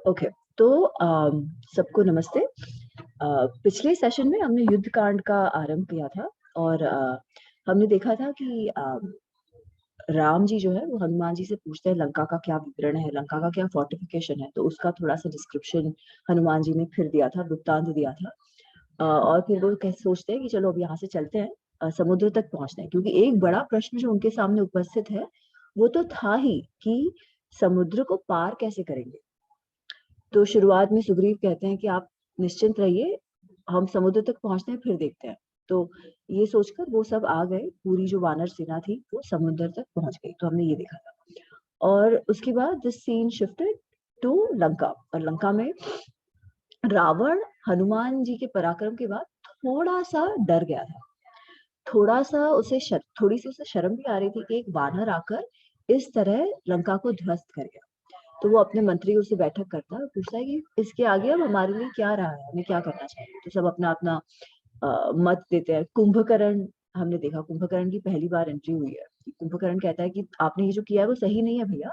Okay, तो सबको नमस्ते। पिछले सेशन में हमने युद्ध कांड का आरंभ किया था और हमने देखा था कि राम जी जो है वो हनुमान जी से पूछते हैं लंका का क्या विवरण है, लंका का क्या फोर्टिफिकेशन है, तो उसका थोड़ा सा डिस्क्रिप्शन हनुमान जी ने फिर दिया था, वृत्तांत दिया था। और फिर वो कैसे सोचते हैं कि चलो अब यहाँ से चलते हैं, समुद्र तक पहुंचते हैं, क्योंकि एक बड़ा प्रश्न जो उनके सामने उपस्थित है वो तो था ही कि समुद्र को पार कैसे करेंगे। तो शुरुआत में सुग्रीव कहते हैं कि आप निश्चिंत रहिए, हम समुद्र तक पहुंचते हैं फिर देखते हैं। तो ये सोचकर वो सब आ गए, पूरी जो वानर सेना थी वो समुद्र तक पहुंच गई। तो हमने ये देखा था और उसके बाद this scene shifted to Lanka. और लंका में रावण हनुमान जी के पराक्रम के बाद थोड़ा सा डर गया था। थोड़ा सा थोड़ी सी उसे शर्म भी आ रही थी कि एक वानर आकर इस तरह लंका को ध्वस्त कर गया। तो वो अपने मंत्रियों से बैठक करता है और पूछता है कि इसके आगे अब हमारे लिए क्या रहा है, हमें क्या करना चाहिए। तो सब अपना अपना मत देते हैं। कुंभकर्ण, हमने देखा कुंभकर्ण की पहली बार एंट्री हुई है। कुंभकर्ण कहता है कि आपने ये जो किया है वो सही नहीं है भैया,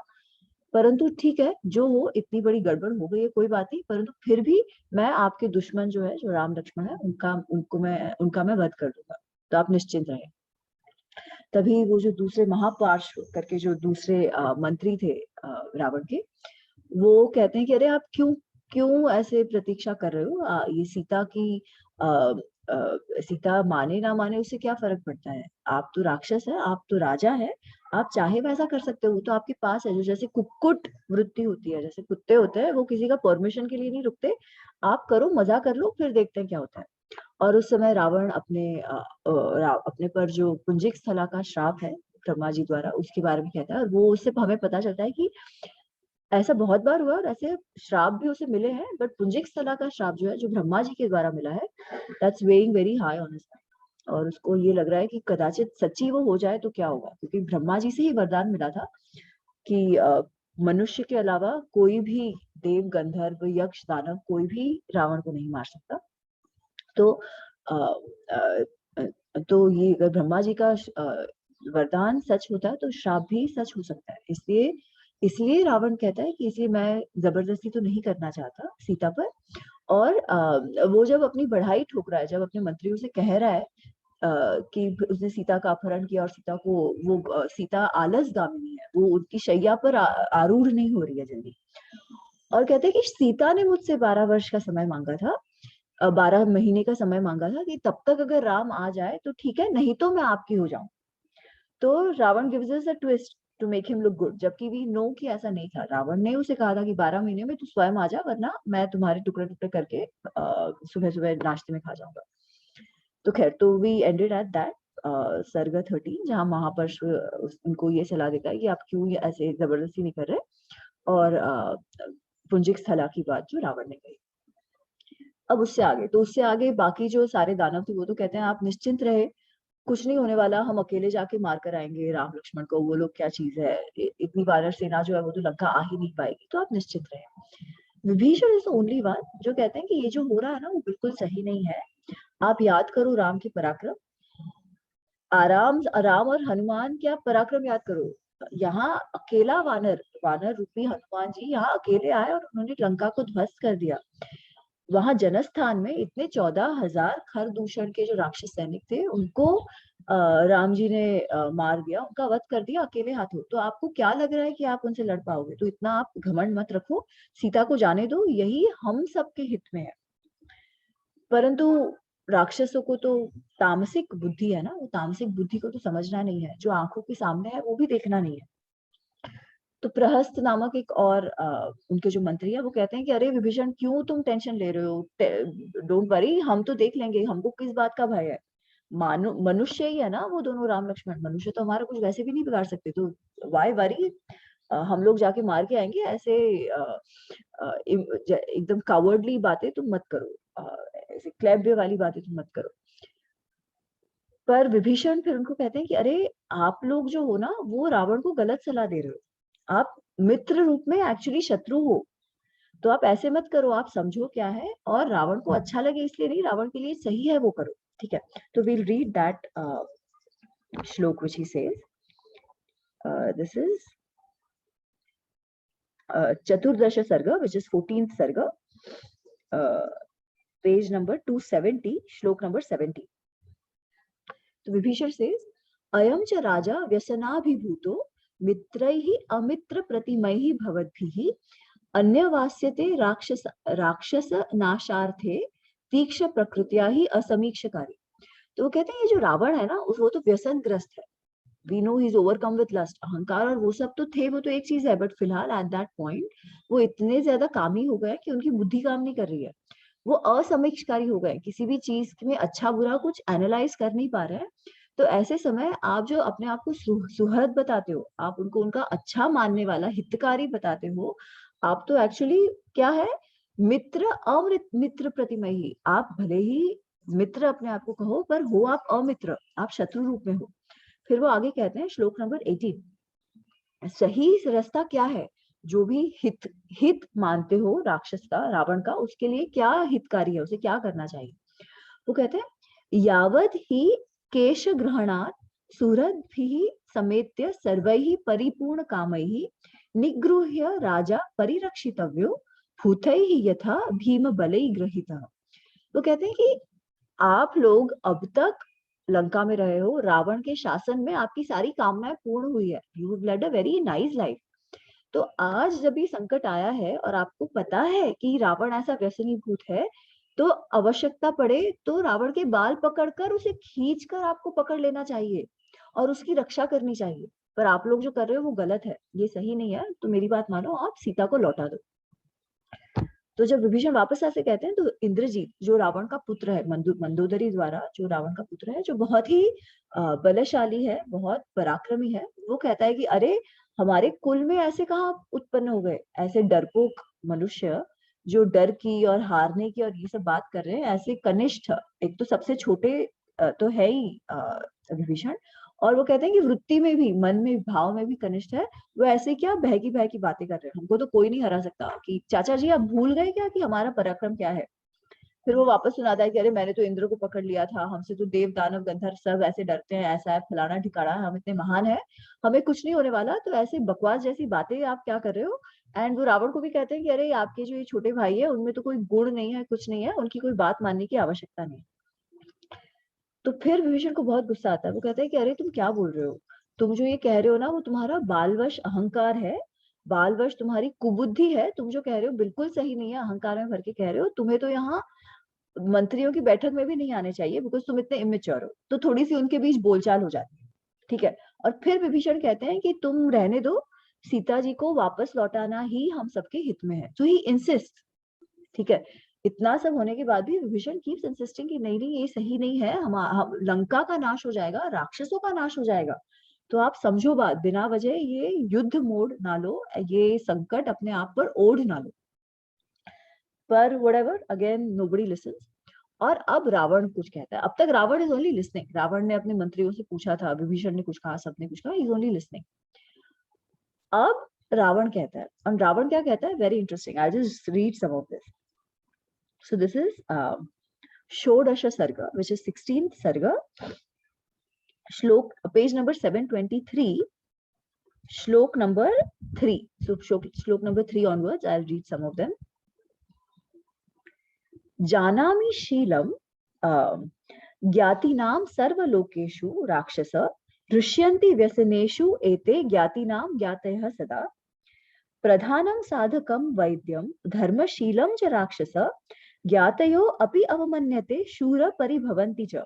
परंतु ठीक है जो हो, इतनी बड़ी गड़बड़ हो गई है कोई बात नहीं, परंतु फिर भी मैं आपके दुश्मन जो है, जो राम लक्ष्मण है, उनका मैं वध कर दूंगा, तो आप निश्चिंत रहें। तभी वो जो दूसरे महापार्श्व करके जो दूसरे मंत्री थे रावण के, वो कहते हैं कि अरे आप क्यों क्यों ऐसे प्रतीक्षा कर रहे हो, ये सीता की सीता माने ना माने उससे क्या फर्क पड़ता है। आप तो राक्षस है, आप तो राजा है, आप चाहे वैसा कर सकते हो, वो तो आपके पास है। जो जैसे कुक्कुट वृत्ति होती है, जैसे कुत्ते होते हैं, वो किसी का परमिशन के लिए नहीं रुकते। आप करो, मजा कर लो, फिर देखते हैं क्या होता है। और उस समय रावण अपने पर जो पुंजिक स्थला का श्राप है ब्रह्मा जी द्वारा, उसके बारे में कहता है। और वो उससे हमें पता चलता है कि ऐसा बहुत बार हुआ और ऐसे श्राप भी उसे मिले हैं, बट पुंजिक स्थला का श्राप जो है, जो ब्रह्मा जी के द्वारा मिला है, that's weighing very high on his mind. और उसको ये लग रहा है कि कदाचित सच्ची वो हो जाए तो क्या होगा, क्योंकि ब्रह्मा जी से ही वरदान मिला था कि मनुष्य के अलावा कोई भी देव, गंधर्व, यक्ष, दानव कोई भी रावण को नहीं मार सकता। तो अ, अ, तो ये अगर ब्रह्मा जी का वरदान सच होता है तो श्राप भी सच हो सकता है। इसलिए इसलिए रावण कहता है कि इसलिए मैं जबरदस्ती तो नहीं करना चाहता सीता पर। और वो जब अपनी बढ़ाई ठोक रहा है, जब अपने मंत्रियों से कह रहा है कि उसने सीता का अपहरण किया और सीता को सीता आलस गामिनी है, वो उनकी शैया पर आरूढ़ नहीं हो रही है जल्दी। और कहते हैं कि सीता ने मुझसे 12 वर्ष का समय मांगा था, 12 महीने का समय मांगा था, कि तब तक अगर राम आ जाए तो ठीक है, नहीं तो मैं आपकी हो जाऊं। तो Ravana gives us a twist to make him look good, जबकि वी नो कि ऐसा नहीं था। रावण ने उसे कहा था कि 12 महीने में तू स्वयं आ जा, वरना मैं तुम्हारे टुकड़े टुकड़े करके सुबह सुबह नाश्ते में खा जाऊंगा। तो खैर, तो वी एंडेड एट दैट सर्ग 13, जहाँ महापर्ष उनको ये सलाह देता है कि आप क्यों ये ऐसे जबरदस्ती नहीं कर रहे। और पुंजिक स्थला की बात जो रावण ने कही। अब उससे आगे बाकी जो सारे दानव थे वो तो कहते हैं आप निश्चिंत रहे, कुछ नहीं होने वाला, हम अकेले जाके मार कर आएंगे राम लक्ष्मण को, वो लोग क्या चीज है, इतनी वानर सेना जो है वो तो लंका आ ही नहीं पाएगी, तो आप निश्चित रहे। Vibhishan is the only one जो कहते हैं कि ये जो हो रहा है ना वो बिल्कुल सही नहीं है। आप याद करो राम के पराक्रम, राम और हनुमान के आप पराक्रम याद करो। यहाँ अकेला वानर वानर रूपी हनुमान जी यहाँ अकेले आए और उन्होंने लंका को ध्वस्त कर दिया। वहां जनस्थान में इतने 14,000 खरदूषण के जो राक्षस सैनिक थे उनको राम जी ने मार दिया, उनका वध कर दिया अकेले हाथों। तो आपको क्या लग रहा है कि आप उनसे लड़ पाओगे, तो इतना आप घमंड मत रखो, सीता को जाने दो, यही हम सबके हित में है। परंतु राक्षसों को तो तामसिक बुद्धि है ना, वो तामसिक बुद्धि को तो समझना नहीं है, जो आंखों के सामने है वो भी देखना नहीं है। तो प्रहस्त नामक एक और उनके जो मंत्री है वो कहते हैं कि अरे विभीषण, क्यों तुम टेंशन ले रहे हो, डोंट वरी, हम तो देख लेंगे, हमको किस बात का भय है। मनुष्य ही है ना वो दोनों, राम लक्ष्मण, मनुष्य तो हमारा कुछ वैसे भी नहीं बिगाड़ सकते, तो वाई वरी, हम लोग जाके मार के आएंगे। ऐसे एकदम कावर्डली बातें तुम मत करो, ऐसे क्लेब्य वाली बातें तुम मत करो। पर विभीषण फिर उनको कहते हैं कि अरे आप लोग जो हो ना वो रावण को गलत सलाह दे रहे हो, आप मित्र रूप में एक्चुअली शत्रु हो। तो आप ऐसे मत करो, आप समझो क्या है, और रावण को अच्छा लगे इसलिए नहीं, रावण के लिए सही है वो करो, ठीक है। तो वील रीड दैट श्लोक which he says, this is चतुर्दश सर्ग, which is 14th सर्ग, पेज नंबर 270, श्लोक नंबर 70. तो विभीषण says, अयं च राजा व्यसनाभिभूतो मित्रैः अमित्र प्रतिमैः भवद्भिः अन्यवास्यते राक्षस नाशार्थे तीक्ष्ण प्रकृत्या ही असमीक्षकारी. तो वो कहते हैं ये जो रावण है ना, वो तो व्यसनग्रस्त है. We know he is overcome with lust, अहंकार और वो सब तो थे, वो तो एक चीज है, बट फिलहाल एट दैट पॉइंट वो इतने ज्यादा कामी हो गए कि उनकी बुद्धि काम नहीं कर रही है. वो असमीक्षकारी हो गए, किसी भी चीज में अच्छा बुरा कुछ एनालाइज कर नहीं पा रहे हैं. तो ऐसे समय आप जो अपने आप को सुहृद बताते हो, आप उनको उनका अच्छा मानने वाला हितकारी बताते हो, आप तो एक्चुअली क्या है, मित्र अमित्र प्रतिमयी. आप भले ही मित्र अपने आप को कहो, पर हो आप अमित्र, आप शत्रु रूप में हो. फिर वो आगे कहते हैं श्लोक नंबर 18, सही रास्ता क्या है, जो भी हित मानते हो राक्षस का, रावण का, उसके लिए क्या हितकारी है, उसे क्या करना चाहिए. वो कहते हैं यावद ही केश ग्रहणात् सुहृद्भिः समेत्य सर्वैः परिपूर्ण कामैः निगृह्य राजा परिरक्षितव्यो भूतैः यथा भीम बलै गृहीतः. वो कहते हैं कि आप लोग अब तक लंका में रहे हो, रावण के शासन में आपकी सारी कामनाएं पूर्ण हुई है, you have led a very nice life. तो आज जब ये संकट आया है और आपको पता है कि रावण ऐसा व्यसनीभूत है, तो आवश्यकता पड़े तो रावण के बाल पकड़कर उसे खींचकर आपको पकड़ लेना चाहिए और उसकी रक्षा करनी चाहिए. पर आप लोग जो कर रहे हो वो गलत है, ये सही नहीं है. तो मेरी बात मानो, आप सीता को लौटा दो. तो जब विभीषण वापस ऐसे कहते हैं, तो इंद्रजीत जो रावण का पुत्र है, मंदोदरी द्वारा जो रावण का पुत्र है, जो बहुत ही बलशाली है, बहुत पराक्रमी है, वो कहता है कि अरे हमारे कुल में ऐसे कहाँ उत्पन्न हो गए, ऐसे डरपोक मनुष्य जो डर की और हारने की और ये सब बात कर रहे हैं. ऐसे कनिष्ठ, एक तो सबसे छोटे तो है ही विभीषण, और वो कहते हैं कि वृत्ति में भी, मन में, भाव में भी कनिष्ठ है. वो ऐसे क्या बहकी बहकी बातें कर रहे हैं, हमको तो कोई नहीं हरा सकता. कि चाचा जी आप भूल गए क्या कि हमारा पराक्रम क्या है. फिर वो वापस सुनाता है कि अरे मैंने तो इंद्र को पकड़ लिया था, हमसे तो देव दानव गंधर्व सब ऐसे डरते हैं, ऐसा है फलाना ठिकाना, हम इतने महान है, हमें कुछ नहीं होने वाला. तो ऐसे बकवास जैसी बातें आप क्या कर रहे हो. एंड वो रावण को भी कहते हैं कि अरे आपके जो ये छोटे भाई है उनमें तो कोई गुण नहीं है, कुछ नहीं है, उनकी कोई बात मानने की आवश्यकता नहीं. तो फिर विभीषण को बहुत गुस्सा आता है. वो कहता है कि अरे तुम क्या बोल रहे हो, तुम जो ये कह रहे हो ना वो तुम्हारा बालवश अहंकार है, बालवश तुम्हारी कुबुद्धि है. तुम जो कह रहे हो बिल्कुल सही नहीं है, अहंकार में भर के कह रहे हो. तुम्हें तो यहाँ मंत्रियों की बैठक में भी नहीं आने चाहिए, बिकॉज तुम इतने इमेच्योर हो. तो थोड़ी सी उनके बीच बोलचाल हो जाती है, ठीक है. और फिर विभीषण कहते हैं कि तुम रहने दो, सीता जी को वापस लौटाना ही हम सबके हित में है. तो ही इंसिस्ट, ठीक है. इतना सब होने के बाद भी विभीषण कीप्स इंसिस्टिंग कि नहीं नहीं ये सही नहीं है, हम लंका का नाश हो जाएगा, राक्षसों का नाश हो जाएगा. तो आप समझो बात, बिना वजह ये युद्ध मोड ना लो, ये संकट अपने आप पर ओढ़ ना लो. पर व्हाटएवर, अगेन नोबडी लिसन्स. और अब रावण कुछ कहता है. अब तक Ravana is only listening. Ravana ने अपने मंत्रियों से पूछा था, विभीषण ने कुछ कहा, सबने कुछ कहा, इज ओनली लिसनिंग. अब रावण कहता है, और रावण क्या कहता है, very interesting. I just read some of this. So this is Shodasha Sarga, which is 16th Sarga, Shlok, page number 723, Shlok number 3. So Shlok number 3 onwards, I'll read some of them. Janami Sheelam Gyatinam Sarvalokeshu Rakshasa Drishyanti Vyasaneshu Ete Gyatinam Gyatayah Sada Pradhanam Sadhakam Vaidyam Dharmasheelam Cha Rakshasa ज्ञातयो अपि अवमन्यते शूर परिभवन्ति च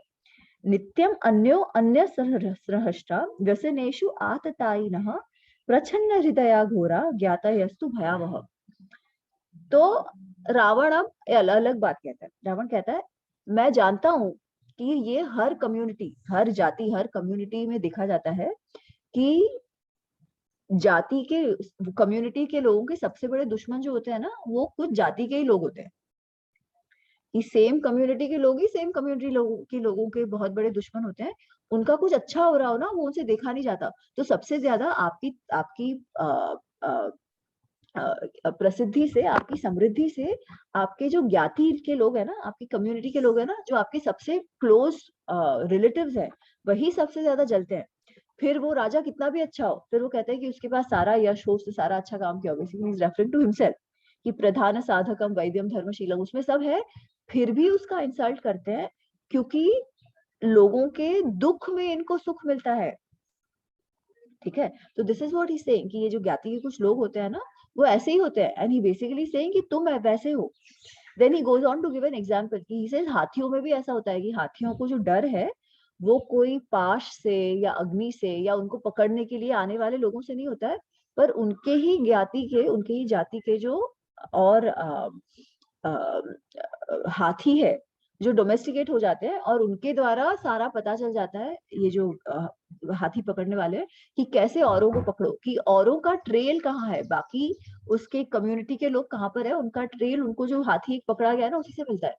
नित्यम अन्यो अन्य सहस्रा व्यसनेषु आततायिनः प्रच्छन्न हृदया घोरा ज्ञातयस्तु भयावह. तो रावण अब अलग अलग बात कहता है. रावण कहता है मैं जानता हूं कि ये हर कम्युनिटी, हर जाति, हर कम्युनिटी में देखा जाता है कि जाति के, कम्युनिटी के लोगों के सबसे बड़े दुश्मन जो होते हैं ना, वो कुछ जाति के ही लोग होते हैं. कि सेम कम्युनिटी के लोग ही सेम कम्युनिटी के लोगों के बहुत बड़े दुश्मन होते हैं. उनका कुछ अच्छा हो रहा हो ना, वो उनसे देखा नहीं जाता. तो सबसे ज्यादा आपकी आपकी प्रसिद्धि से, आपकी समृद्धि से आपके जो ज्ञाति के लोग हैं ना, आपकी कम्युनिटी के लोग हैं ना, जो आपके सबसे क्लोज रिलेटिव्स हैं, वही सबसे ज्यादा जलते हैं. फिर वो राजा कितना भी अच्छा हो, फिर वो कहते हैं कि उसके पास सारा यश हो, उसने सारा अच्छा काम किया, basically is referring to himself कि प्रधान साधकम वैद्यम धर्मशीलम, उसमें सब है, फिर भी उसका इंसल्ट करते हैं क्योंकि लोगों के दुख में इनको सुख मिलता है। ठीक है, तो this is what he saying कि ये जो ज्ञाति के कुछ लोग होते हैं ना, वो ऐसे ही होते हैं, एंड ही बेसिकली सेइंग कि तुम वैसे हो। Then he goes on to give an example कि ही सेज हाथियों में भी ऐसा होता है कि हाथियों को जो डर है वो कोई पाश से या अग्नि से या उनको पकड़ने के लिए आने वाले लोगों से नहीं होता है, पर उनके ही ज्ञाति के, उनके ही जाति के जो और हाथी है जो डोमेस्टिकेट हो जाते हैं, और उनके द्वारा सारा पता चल जाता है, ये जो हाथी पकड़ने वाले हैं, कि कैसे औरों को पकड़ो, कि औरों का ट्रेल कहाँ है, बाकी उसके कम्युनिटी के लोग कहाँ पर है, उनका ट्रेल, उनको जो हाथी पकड़ा गया है ना उसी से मिलता है।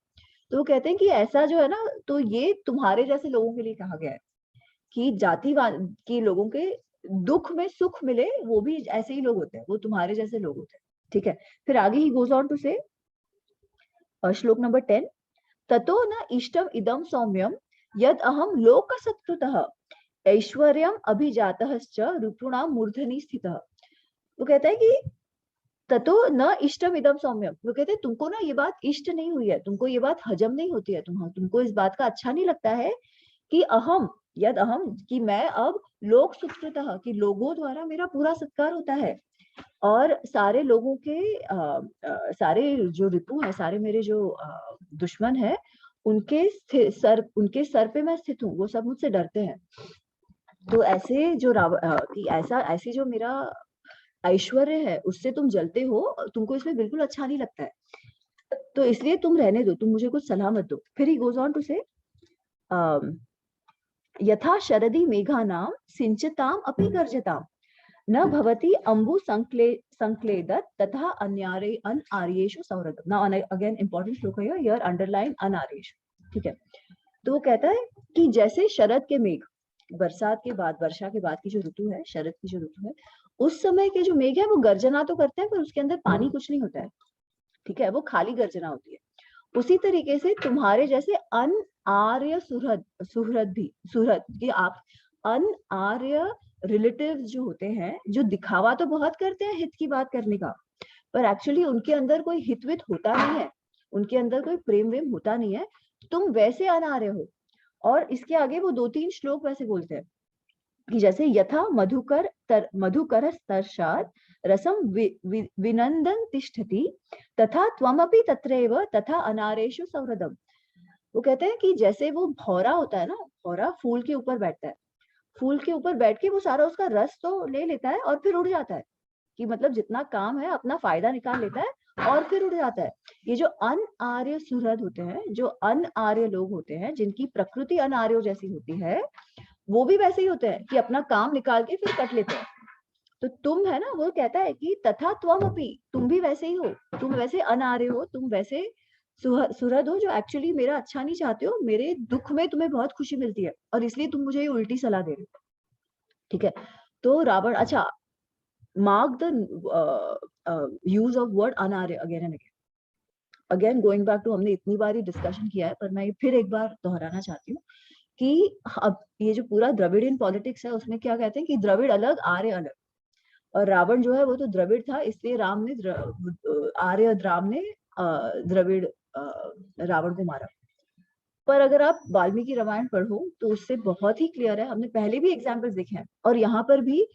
तो वो कहते हैं कि ऐसा जो है ना, तो ये तुम्हारे जैसे लोगों के लिए कहा गया है कि जातिवाद के लोगों के दुख में सुख मिले, वो भी ऐसे ही लोग होते हैं, वो तुम्हारे जैसे लोग होते हैं। ठीक है, फिर आगे ही गोज ऑन टू से श्लोक नंबर 10, ततो न इष्टम इदम सौम्यम यद अहम लोकसत्कृतः ऐश्वर्यम अभिजातश्च रिपुणाम मूर्धनि स्थितः। वो कहता है कि ततो न इष्टम इदम सौम्यम, वो कहते हैं तुमको ना ये बात इष्ट नहीं हुई है, तुमको ये बात हजम नहीं होती है, तुमको इस बात का अच्छा नहीं लगता है कि अहम, यद अहम, कि मैं अब लोक सुकृतः, कि लोगों द्वारा मेरा पूरा सत्कार होता है, और सारे लोगों के सारे जो रिपु है, सारे मेरे जो दुश्मन है, उनके सर पे मैं स्थित हूँ, वो सब मुझसे डरते हैं। तो ऐसे जो कि ऐसी जो मेरा ऐश्वर्य है उससे तुम जलते हो, तुमको इसमें बिल्कुल अच्छा नहीं लगता है, तो इसलिए तुम रहने दो, तुम मुझे कुछ सलाह मत दो। फिर ही गोज ऑन टू से यथा शरदि मेघानां सिंचताम अपि गर्जताम न भवति अम्बु संक्लेदत तथा अन्यारे अनार्येषु सौहृदम्। नाउ अगेन इंपॉर्टेंट श्लोक है हियर, अंडरलाइन अनार्येषु। ठीक है, तो वो कहता है कि जैसे शरद के मेघ, बरसात के बाद, वर्षा के बाद की जो ऋतु है, शरद की जो ऋतु है, उस समय के जो मेघ है वो गर्जना तो करते हैं पर उसके अंदर पानी कुछ नहीं होता है। ठीक है, वो खाली गर्जना होती है। उसी तरीके से तुम्हारे जैसे अन आर्य सुहृद, सुहृद कि आप अन आर्य रिलेटिव जो होते हैं, जो दिखावा तो बहुत करते हैं हित की बात करने का, पर एक्चुअली उनके अंदर कोई हितवित होता नहीं है, उनके अंदर कोई प्रेम वेम होता नहीं है, तुम वैसे अनार्य हो। और इसके आगे वो 2-3 श्लोक वैसे बोलते हैं कि जैसे यथा मधुकर तर्षात् रसम विनंदन तिष्ठति तथा त्वमपि तत्रैव तथा अनारेषु सौहृदम। वो कहते हैं कि जैसे वो भौरा होता है ना, भौरा फूल के ऊपर बैठता है, फूल के ऊपर बैठ के वो सारा उसका रस तो ले लेता है और फिर उड़ जाता है, कि मतलब जितना काम है अपना फायदा निकाल लेता है और फिर उड़ जाता है। ये जो अन आर्य सुहृद होते हैं, जो अन आर्य लोग होते हैं, जिनकी प्रकृति अनार्यों जैसी होती है, वो भी वैसे ही होते हैं कि अपना काम निकाल के फिर कट लेते हैं। तो तुम है ना, वो कहता है कि तथा त्वमपि, तुम भी वैसे ही हो, तुम वैसे अनार्य हो, तुम वैसे सुहृद हो जो एक्चुअली मेरा अच्छा नहीं चाहते हो, मेरे दुख में तुम्हें बहुत खुशी मिलती है और इसलिए तुम मुझे ये उल्टी सलाह दे रहे हो। ठीक है, तो रावण, अच्छा, mark the use of word अनार्य again and again. Again going back to, हमने इतनी बार ही डिस्कशन किया है पर मैं फिर एक बार दोहराना चाहती हूँ कि अब ये जो पूरा द्रविडियन पॉलिटिक्स है उसमें क्या कहते हैं कि द्रविड़ अलग, आर्य अलग, और रावण जो है वो तो द्रविड़ था, इसलिए राम ने आर्य राम ने द्रविड़ रावण को मारा। पर अगर आप वाल्मीकि रामायण पढ़ो तो उससे बहुत ही क्लियर है, हमने पहले भी एग्जाम्पल्स देखे हैं और यहाँ पर भी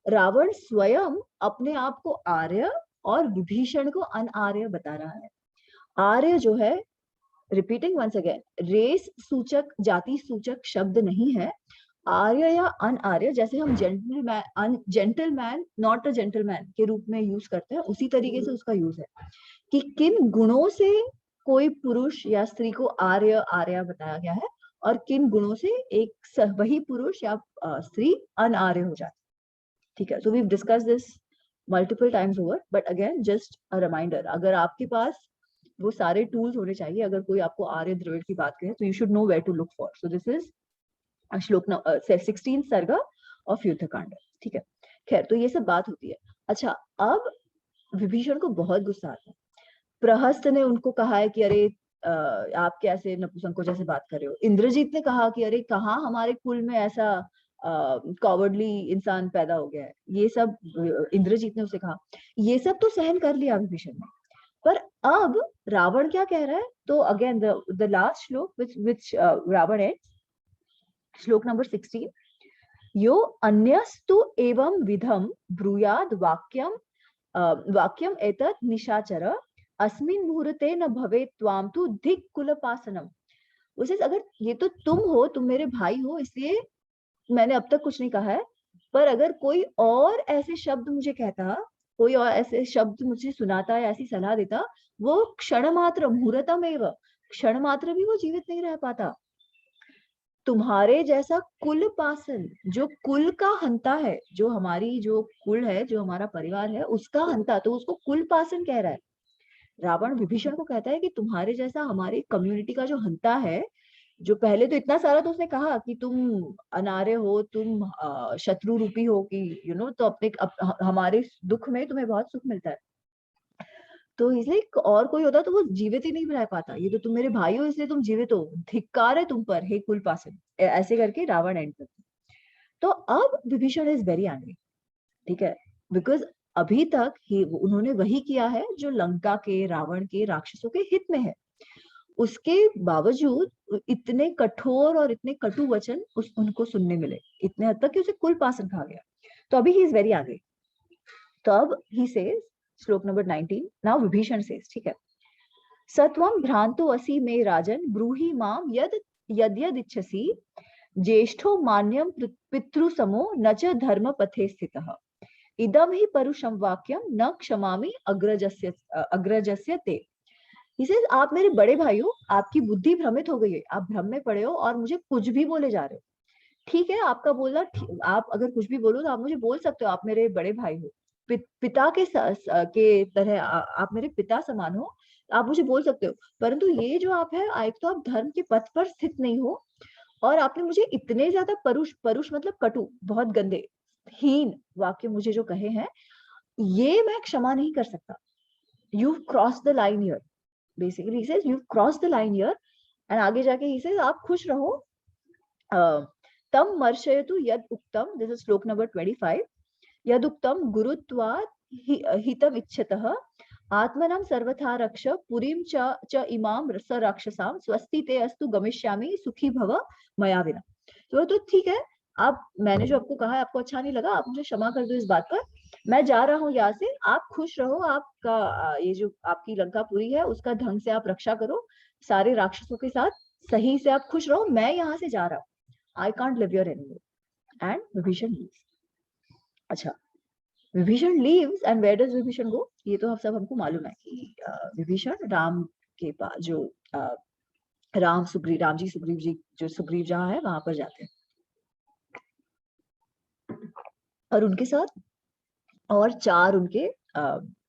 रावण स्वयं अपने आप को आर्य और विभीषण को अनार्य बता रहा है। आर्य जो है, रिपीटिंग वंस अगेन, रेस सूचक, जाति सूचक शब्द नहीं है। आर्य या अनआर्य, जैसे हम जेंटलमैन नॉट अ जेंटलमैन के रूप में यूज करते हैं, उसी तरीके से उसका यूज है कि किन गुणों से कोई पुरुष या स्त्री को आर्य आर्या बताया गया है और किन गुणों से एक वही पुरुष या स्त्री अनार्य हो जाती है। ठीक है, so we discuss this multiple times over, but again just a reminder, अगर आपके पास वो सारे टूल्स होने चाहिए, अगर कोई आपको आर्य द्रविड़ की बात करे तो you should know where to look for. So this is shloka 16 सर्ग ऑफ युद्धकांड। ठीक है, खैर, तो ये सब बात होती है। अच्छा, अब विभीषण को बहुत गुस्सा आता है। प्रहस्त ने उनको कहा है कि अरे आप कैसे नपुंसकों जैसे बात कर रहे हो। इंद्रजीत ने कहा कि अरे कहाँ हमारे कुल में ऐसा कॉवर्डली इंसान पैदा हो गया है, ये सब इंद्रजीत ने उसे कहा। ये सब तो सहन कर लिया विभीषण ने, पर अब रावण क्या कह रहा है? तो अगेन द लास्ट श्लोक which रावण एंड, श्लोक नंबर 16, यो अन्यस्तु एवं विधम ब्रूयाद वाक्यम वाक्यम एतत् निशाचर अस्मिन् मुहूर्ते न भवेत् त्वां तु धिक् कुलपासनम। उसे अगर ये तो तुम हो, तुम मेरे भाई हो, इसलिए मैंने अब तक कुछ नहीं कहा है, पर अगर कोई और ऐसे शब्द मुझे कहता, कोई और ऐसे शब्द मुझे सुनाता या ऐसी सलाह देता, वो क्षण मात्र मुहूर्तमेव, क्षण मात्र भी वो जीवित नहीं रह पाता। तुम्हारे जैसा कुल पासन, जो कुल का हंता है, जो हमारी जो कुल है, जो हमारा परिवार है, उसका हंता, तो उसको कुल पासन कह रहा है। रावण विभीषण को कहता है कि तुम्हारे जैसा हमारी कम्युनिटी का जो हंता है, जो पहले तो इतना सारा तो उसने कहा कि तुम अनार्य हो, तुम शत्रु रूपी हो, कि तो अपने हमारे दुख में तुम्हें बहुत सुख मिलता है, तो इसलिए और कोई होता तो वो जीवित ही नहीं रह पाता, ये तो तुम मेरे भाई हो इसलिए तुम जीवित हो, धिक्कार है तुम पर, हे कुलपासन। ऐसे करके रावण एंड करता। तो अब विभीषण इज वेरी एंग्री, ठीक है, बिकॉज अभी तक ही उन्होंने वही किया है जो लंका के, रावण के, राक्षसों के हित में है। उसके बावजूद इतने कठोर और इतने कटु वचन उनको सुनने मिले, इतने हद तक कि उसे कुलपासन कहा गया। तो अभी ही इज वेरी एंग्री। तो अब ही सेज, श्लोक नंबर 19, नाउ विभीषण सेज, ठीक है, सत्वम भ्रांतो असि मे राजन ब्रूहि माम यद यद्यद इच्छसि ज्येष्ठो मान्यम पितृ समो न च धर्म पथे स्थितः इदम ही परुषम वाक्यम न क्षमामि अग्रजस्य ते। इसे आप मेरे बड़े भाई हो, आपकी बुद्धि भ्रमित हो गई है, आप भ्रम में पड़े हो और मुझे कुछ भी बोले जा रहे हो। ठीक है, आपका बोलना, आप अगर कुछ भी बोलो तो आप मुझे बोल सकते हो, आप मेरे बड़े भाई हो, पिता के तरह आप मेरे पिता समान हो, आप मुझे बोल सकते हो, परंतु ये जो आप है, एक तो आप धर्म के पथ पर स्थित नहीं हो, और आपने मुझे इतने ज्यादा परुष, परुष मतलब कटु, बहुत गंदे, हीन वाक्य मुझे जो कहे हैं, ये मैं क्षमा नहीं कर सकता। You cross the line here, basically he says you've crossed the line here, and आगे जाके he says आप खुश रहो, तम मर्शयतु यद उक्तम, दिस इज श्लोक नंबर 25, यद उक्तम गुरुत्वात् हितम इच्छतः आत्मनां सर्वथा रक्ष पुरीं च इमाम स राक्षसाम स्वस्ति ते अस्तु गमिष्यामि सुखी भव मया विना। तो ठीक है, आप, मैंने जो आपको कहा है आपको अच्छा नहीं लगा, आप मुझे क्षमा कर दो इस बात पर, मैं जा रहा हूँ यहाँ से, आप खुश रहो, आपका ये जो आपकी लंकापुरी है उसका ढंग से आप रक्षा करो, सारे राक्षसों के साथ सही से आप खुश रहो, मैं यहाँ से जा रहा हूँ, I can't live your anymore. And Vibhishan leaves. अच्छा, Vibhishan leaves and where does Vibhishan go? ये तो हम सब हमको मालूम है कि विभीषण राम के पास, जो राम जी सुग्रीव जी, जो सुग्रीव जहाँ है वहां पर जाते हैं, और उनके साथ और चार उनके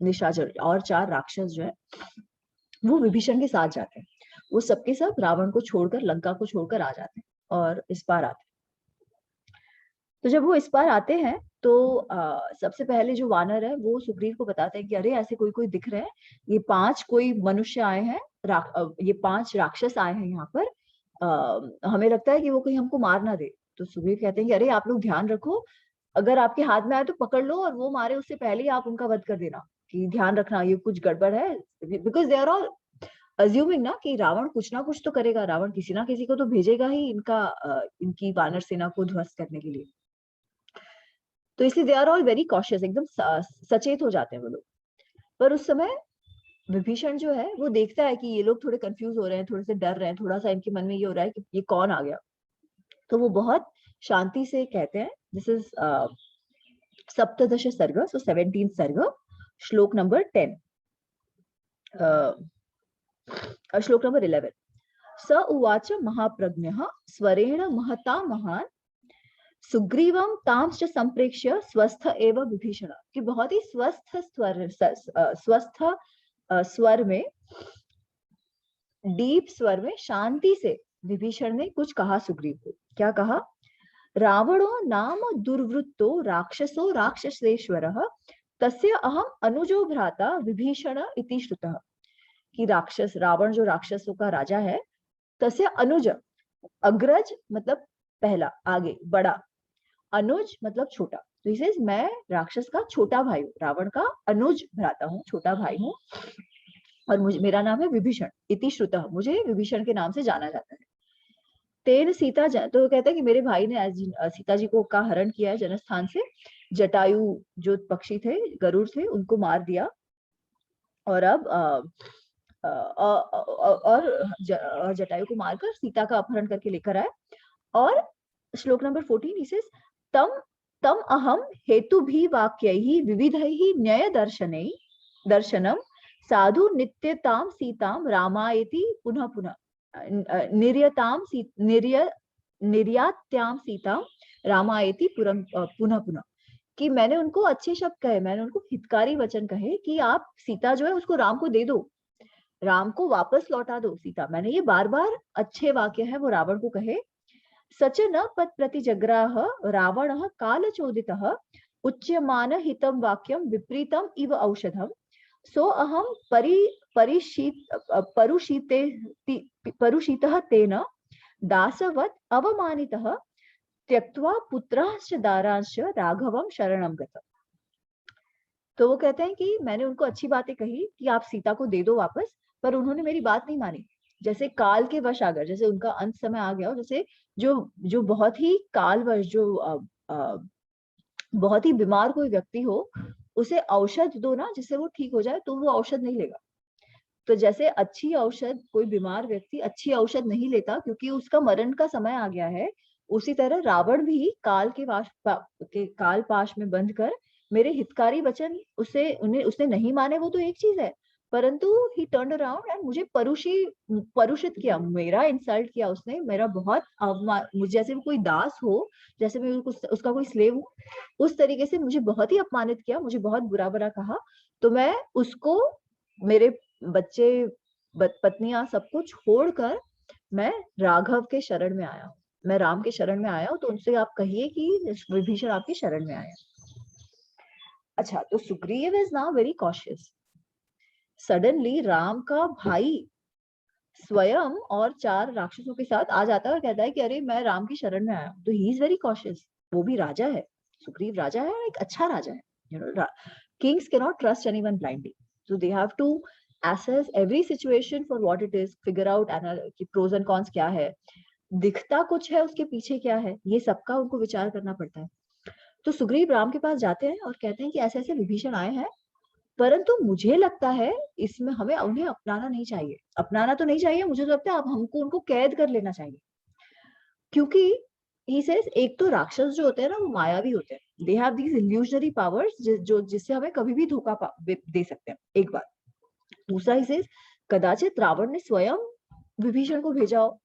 निशाचर और चार राक्षस जो है वो विभीषण के साथ जाते हैं। वो सबके सब रावण को छोड़कर, लंका को छोड़कर आ जाते हैं और इस पार आते हैं। तो जब वो इस पार आते हैं तो सबसे पहले जो वानर है वो सुग्रीव को बताते हैं कि अरे ऐसे कोई कोई दिख रहे हैं, ये 5 कोई मनुष्य आए हैं, ये 5 राक्षस आए हैं यहाँ पर, हमें लगता है कि वो कहीं हमको मार ना दे। तो सुग्रीव कहते हैं कि अरे आप लोग ध्यान रखो, अगर आपके हाथ में आए तो पकड़ लो, और वो मारे उससे पहले ही आप उनका वध कर देना, कि ध्यान रखना ये कुछ गड़बड़ है, because they are all assuming ना कि रावण कुछ ना कुछ तो करेगा, रावण किसी ना किसी को तो भेजेगा ही इनकी वानर सेना को ध्वस्त करने के लिए। तो इसलिए they are all very cautious, एकदम सचेत हो जाते हैं वो लोग। पर उस समय विभीषण जो है वो देखता है कि ये लोग थोड़े कंफ्यूज हो रहे हैं, थोड़े से डर रहे हैं, थोड़ा सा इनके मन में ये हो रहा है कि ये कौन आ गया। तो वो बहुत शांति से कहते हैं, दिस इज सप्तदश सर्ग, सो 17th सर्ग, श्लोक नंबर 10, श्लोक नंबर 11, स उवाच महाप्रज्ञः स्वरेण महता महान सुग्रीवम तांश्च संप्रेक्ष्य स्वस्थ एव विभीषण, कि बहुत ही स्वस्थ स्वर में, डीप स्वर में, शांति से विभीषण ने कुछ कहा सुग्रीव को। क्या कहा? रावणो नाम दुर्वृत्तो राक्षसो राक्षसेश्वरः तस्य अहम अनुजो भ्राता विभीषण इति श्रुतः, कि राक्षस, रावण जो राक्षसों का राजा है, तस्य अनुज, अग्रज मतलब पहला, आगे, बड़ा, अनुज मतलब छोटा, तो he says मैं राक्षस का छोटा भाई हूँ, रावण का अनुज भ्राता हूँ, छोटा भाई हूँ, और मुझे मेरा नाम है विभीषण, इति श्रुतः, मुझे विभीषण के नाम से जाना जाता है। तेन सीता तो कहता है कि मेरे भाई ने सीता जी को का हरण किया है जनस्थान से, जटायु जो पक्षी थे, गरुड़ थे, उनको मार दिया, और अब जटायु को मारकर सीता का अपहरण करके लेकर आए। और श्लोक नंबर 14 इसे तम तम अहम हेतु भी वाक्य ही विविध ही न्याय दर्शनम साधु नित्यताम सीताम रामायति पुनः पुनः निर्यात्याम सीताम रामायति पुनः पुनः, कि मैंने उनको अच्छे शब्द कहे, मैंने उनको हितकारी वचन कहे कि आप सीता जो है उसको राम को दे दो, राम को वापस लौटा दो सीता, मैंने ये बार बार अच्छे वाक्य है वो रावण को कहे। सच न पद प्रतिजग्राह रावण कालचोदितः उच्यमान हितम वाक्यम विपरीतम इव औषधम सो अहम परुषितः तेन दासवत् अवमानितः त्यक्त्वा पुत्राश्च दारांश्च राघवम शरणम गतम्। तो वो कहते हैं कि मैंने उनको अच्छी बातें कही कि आप सीता को दे दो वापस, पर उन्होंने मेरी बात नहीं मानी। जैसे काल के वश आकर, जैसे उनका अंत समय आ गया हो, जैसे जो जो बहुत ही कालवश, जो बहुत ही बीमार कोई व्यक्ति हो, उसे औषध दो ना जिससे वो ठीक हो जाए, तो वो औषध नहीं लेगा। तो जैसे अच्छी औषध, कोई बीमार व्यक्ति अच्छी औषध नहीं लेता क्योंकि उसका मरण का समय आ गया है, उसी तरह रावण भी काल के काल पाश में बंध कर मेरे हितकारी वचन उसने नहीं माने, वो तो एक चीज है, परंतु ही टर्न्ड अराउंड एंड मुझे परुषित किया, मेरा इंसल्ट किया उसने, मेरा बहुत मुझे जैसे वो कोई दास हो, जैसे मैं उसका कोई स्लेव हूँ, उस तरीके से मुझे बहुत ही अपमानित किया, मुझे बहुत बुरा बुरा कहा। तो मैं उसको, मेरे बच्चे पत्नियां सबको छोड़कर मैं राघव के शरण में आया हूँ, मैं राम के शरण में आया हूँ, तो उनसे आप कहिए कि विभीषण आपके शरण में आया। अच्छा, तो Sugriva is now very cautious. Suddenly Ram का भाई स्वयं और 4 राक्षसों के साथ आ जाता है और कहता है कि अरे मैं राम की शरण में आया हूँ, तो ही इज वेरी कॉशियस। वो भी राजा है, सुग्रीव राजा है, एक अच्छा राजा है। You know, Kings can not trust anyone blindly, so they have to assess every situation for what it is, figure out कि pros and cons क्या है, दिखता कुछ है उसके पीछे क्या है, ये सबका उनको विचार करना पड़ता है। तो सुग्रीव राम के पास जाते हैं और कहते हैं कि ऐसे ऐसे विभीषण आए हैं, परंतु मुझे लगता है इसमें हमें उन्हें अपनाना नहीं चाहिए, अपनाना तो नहीं चाहिए, मुझे तो लगता है अब हमको उनको कैद कर लेना चाहिए, क्योंकि he says, एक तो राक्षस जो होते हैं ना वो मायावी होते हैं, they have these illusionary powers जो जिससे हमें कभी भी धोखा दे सकते हैं, एक बात। दूसरा ही says, कदाचित रावण ने स्वयं विभीषण को भेजा हो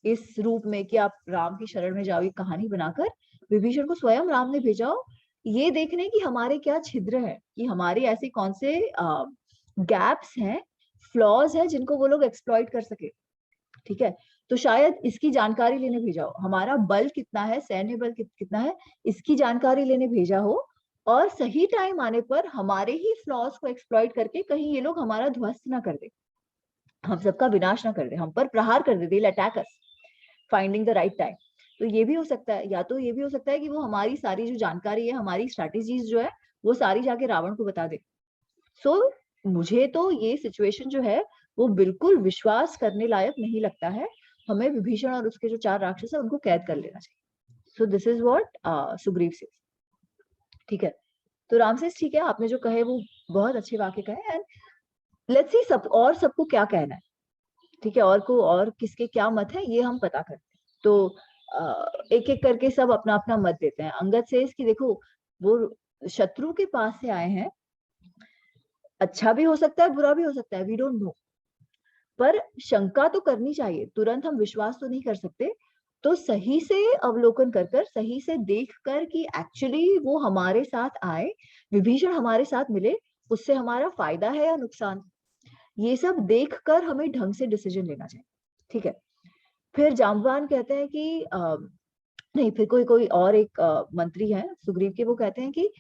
इस रूप में कि आप राम की शरण में जाओ, ये कहानी बनाकर विभीषण को स्वयं राम ने भेजा हो, ये देखने की हमारे क्या छिद्र है, कि हमारे ऐसे कौन से गैप्स हैं, फ्लॉज है, जिनको वो लोग एक्सप्लॉइट कर सके। ठीक है, तो शायद इसकी जानकारी लेने भेजा हो, हमारा बल कितना है, सैन्य बल कितना है, इसकी जानकारी लेने भेजा हो, और सही टाइम आने पर हमारे ही फ्लॉज को एक्सप्लॉइट करके कहीं ये लोग हमारा ध्वस्त ना कर दे, हम सबका विनाश ना कर दे, हम पर प्रहार कर दे, they attack us finding the right time. तो ये भी हो सकता है, या तो ये भी हो सकता है कि वो हमारी सारी जो जानकारी है, हमारी स्ट्रैटेजीज जो है, वो सारी जाके रावण को बता दे। सो मुझे तो ये सिचुएशन जो है वो बिल्कुल विश्वास करने लायक नहीं लगता है, हमें विभीषण और उसके जो 4 राक्षस है उनको कैद कर लेना चाहिए। So this is what Sugriva says. ठीक है, तो राम सेज ठीक है, आपने जो कहे वो बहुत अच्छे वाक्य कहे, एंड लेट्स सी सबको क्या कहना है। ठीक है, और किसके क्या मत है ये हम पता करते हैं। तो एक एक करके सब अपना अपना मत देते हैं। अंगद सेज कि देखो, वो शत्रु के पास से आए हैं, अच्छा भी हो सकता है, बुरा भी हो सकता है, वी डोंट नो, पर शंका तो करनी चाहिए, तुरंत हम विश्वास तो नहीं कर सकते। तो सही से अवलोकन कर सही से देख कर कि एक्चुअली वो हमारे साथ आए, विभीषण हमारे साथ मिले, उससे हमारा फायदा है या नुकसान, ये सब देख कर हमें ढंग से डिसीजन लेना चाहिए। ठीक है, फिर जाम्बवान कहते हैं कि नहीं, फिर कोई और एक मंत्री है सुग्रीव के, वो कहते हैं कि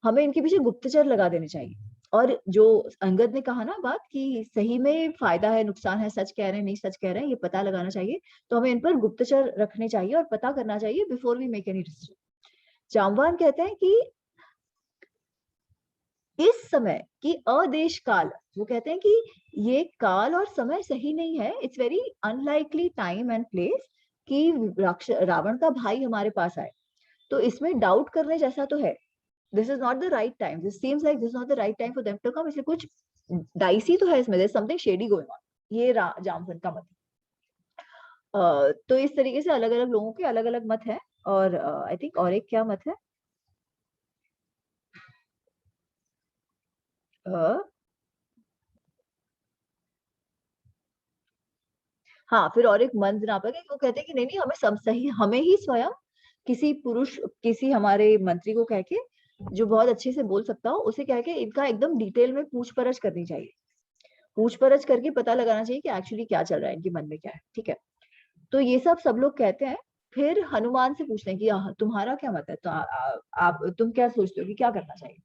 हमें इनके पीछे गुप्तचर लगा देने चाहिए, और जो अंगद ने कहा ना बात कि सही में फायदा है नुकसान है, सच कह रहे हैं नहीं सच कह रहे हैं, ये पता लगाना चाहिए, तो हमें इन पर गुप्तचर रखने चाहिए और पता करना चाहिए before we make any decision. Jamvan कहते हैं कि इस समय की अदेश काल, वो कहते हैं कि ये काल और समय सही नहीं है, it's very unlikely time and place कि रावण का भाई हमारे पास आए, तो इसमें डाउट करने जैसा तो है। This is not the right time, this seems like this is not the right time for them to come, इसलिए कुछ डाइसी तो है इसमें, there is something shady going on, ये जामवंत का मत है। तो इस तरीके से अलग अलग लोगों के अलग अलग मत है। और आई थिंक और एक क्या मत है, अ, हाँ फिर और एक मंत्र यहाँ पर, वो कहते हैं कि नहीं नहीं, हमें सब सही, हमें ही स्वयं किसी पुरुष, किसी हमारे मंत्री को कह के, जो बहुत अच्छे से बोल सकता हो, उसे कह के इनका एकदम डिटेल में पूछ परछ करनी चाहिए, पूछ परछ करके पता लगाना चाहिए कि एक्चुअली क्या चल रहा है, इनके मन में क्या है। ठीक है, तो ये सब लोग कहते हैं। फिर हनुमान से पूछते हैं कि तुम्हारा क्या मत है, तो आप तुम क्या सोचते हो कि क्या करना चाहिए।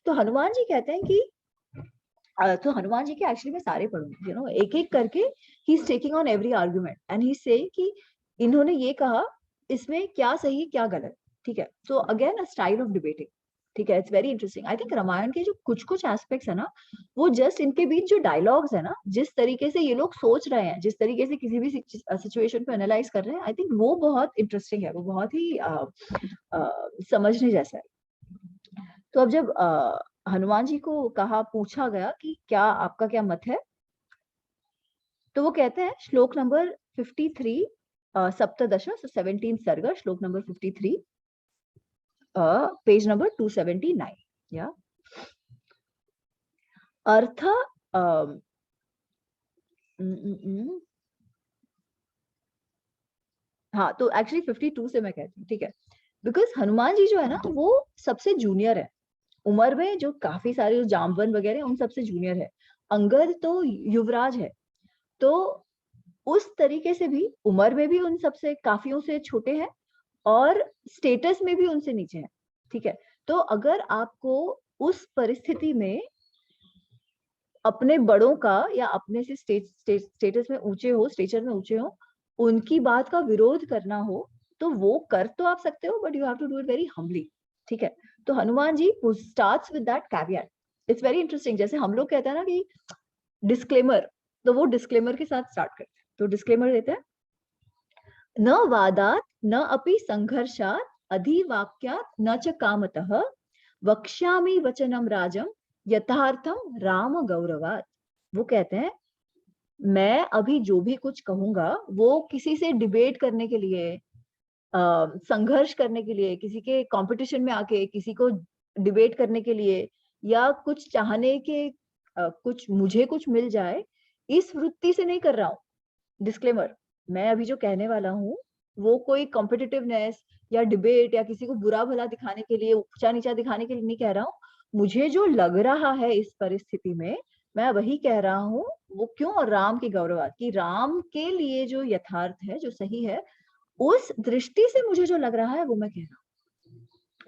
तो हनुमान जी कहते हैं कि तो हनुमान जी के एक्चुअली मैं सारे पढ़ूंगी, एक एक करके he is taking on every argument and he saying कि इन्होंने ये कहा, इसमें क्या सही क्या गलत। ठीक है, so again a style of debating. ठीक है, it's very interesting. I think Ramayana के जो कुछ कुछ एस्पेक्ट्स है ना, वो जस्ट इनके बीच जो डायलॉग्स है ना, जिस तरीके से ये लोग सोच रहे हैं, जिस तरीके से किसी भी सिचुएशन को एनालाइज कर रहे हैं, आई थिंक वो बहुत इंटरेस्टिंग है, वो बहुत ही समझने जैसा है। तो अब जब हनुमान जी को कहा, पूछा गया कि क्या आपका क्या मत है, तो वो कहते हैं श्लोक नंबर 53, सप्तदश, 17 सर्ग, श्लोक नंबर 53, पेज नंबर 279, या अर्थ अम, उम, उम, उम, हाँ तो एक्चुअली 52 से मैं कहती हूँ। ठीक है, बिकॉज हनुमान जी जो है ना, वो सबसे जूनियर है उम्र में, जो काफी सारे जामवन वगैरह उन सबसे जूनियर है। अंगद तो युवराज है, तो उस तरीके से भी उम्र में भी उन सबसे काफियों से छोटे हैं, और स्टेटस में भी उनसे नीचे हैं। ठीक है, तो अगर आपको उस परिस्थिति में अपने बड़ों का, या अपने से स्टेटस में ऊंचे हो, स्टेचर में ऊंचे हो, उनकी बात का विरोध करना हो, तो वो कर तो आप सकते हो, but you have to do it very humbly. ठीक है, तो Hanuman ji starts with that caveat. It's very interesting, जैसे हम लोग कहते हैं ना कि डिस्क्लेमर, तो वो डिस्क्लेमर के साथ स्टार्ट करते हैं। तो डिस्क्लेमर देते हैं, न वादात न अपि संघर्षात अधिवाक्यात न च कामतः वक्ष्यामि वचनम राजम यथार्थम राम गौरवात। वो कहते हैं, मैं अभी जो भी कुछ कहूंगा, वो किसी से डिबेट करने के लिए, संघर्ष करने के लिए, किसी के कंपटीशन में आके किसी को डिबेट करने के लिए, या कुछ चाहने के, कुछ मुझे कुछ मिल जाए, इस वृत्ति से नहीं कर रहा हूँ। डिस्क्लेमर, मैं अभी जो कहने वाला हूँ, वो कोई कॉम्पिटिटिवनेस या डिबेट या किसी को बुरा भला दिखाने के लिए, ऊंचा नीचा दिखाने के लिए नहीं कह रहा हूँ। मुझे जो लग रहा है इस परिस्थिति में, मैं वही कह रहा हूँ। वो क्यों? और राम की गौरवात, कि राम के लिए जो यथार्थ है, जो सही है, उस दृष्टि से मुझे जो लग रहा है, वो मैं कह रहा हूँ।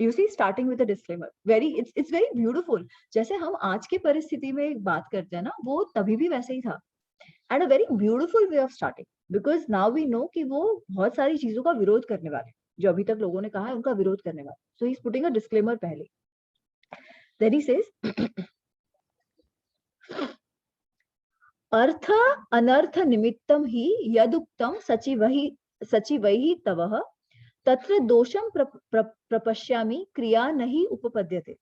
You see, starting with a disclaimer, very it's very beautiful. जैसे हम आज की परिस्थिति में बात करते हैं ना, वो तभी भी वैसे ही था, and a very beautiful way of starting, because now we know कि वो बहुत सारी चीजों का विरोध करने वाले, जो अभी तक लोगों ने कहा है उनका विरोध करने वाले। So he is putting a disclaimer पहले। देन ही सेज, अर्थ अनर्थ निमित्तम ही यदुक्तम सचिवहि तवः तत्र दोषम प्रपश्यामि क्रिया नहीं उपपद्यते।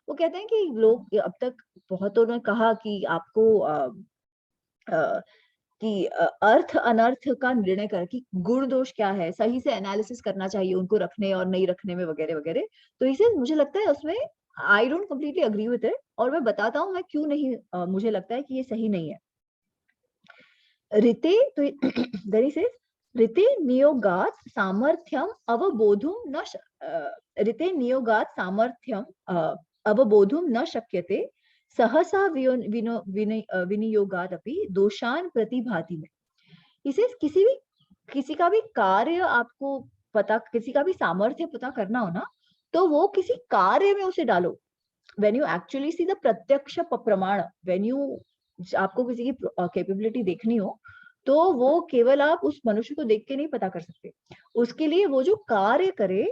वो कहते हैं कि लोग अब तक बहुतों ने कहा कि आपको अ, कि अर्थ अनर्थ का निर्णय कर, कि गुण दोष क्या है, सही से एनालिसिस करना चाहिए उनको रखने और नहीं रखने में, वगैरह वगैरह। तो इसे मुझे लगता है उसमें I don't completely agree with it, और मैं बताता हूँ मैं क्यों नहीं, मुझे लगता है कि ये सही नहीं है। ऋते तो देयर इज ऋते नियोगात सामर्थ्यम अवबोधुम न ऋते नियोगात सामर्थ्यम अवबोधुम न शक्यते सहसा विनियोगात अपि दोषान प्रतिभाति में। इसे किसी का भी कार्य आपको पता, किसी का भी सामर्थ्य पता करना हो ना, तो वो किसी कार्य में उसे डालो। When you actually see the प्रत्यक्ष प्रमाण, व्हेन यू, आपको किसी की कैपेबिलिटी देखनी हो, तो वो केवल आप उस मनुष्य को देख के नहीं पता कर सकते। उसके लिए वो जो कार्य करे,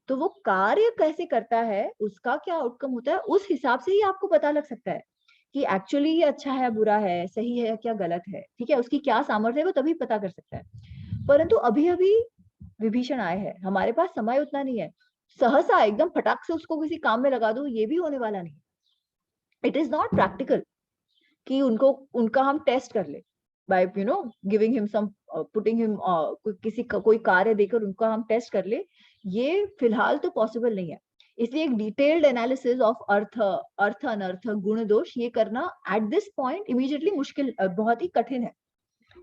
तो वो कार्य कैसे करता है, उसका क्या आउटकम होता है, उस हिसाब से ही आपको पता लग सकता है कि एक्चुअली ये अच्छा है, बुरा है, सही है, क्या गलत है, ठीक है? उसकी क्या सामर्थ्य है, वो तभी पता कर सकता है। परंतु अभी-अभी विभीषण आए हैं, हमारे पास समय उतना नहीं है। सहसा एकदम फटाक से उसको किसी काम में लगा दो, ये भी होने वाला नहीं। इट इज़ नॉट प्रैक्टिकल कि उनको उनका हम टेस्ट कर ले by giving him some putting him किसी का कोई कार्य देकर उनका हम टेस्ट कर ले, ये फिलहाल तो पॉसिबल नहीं है। इसलिए एक डिटेल्ड एनालिसिस ऑफ अर्थ अर्थ अनर्थ गुण दोष ये करना एट दिस पॉइंट इमीडिएटली मुश्किल बहुत ही कठिन है,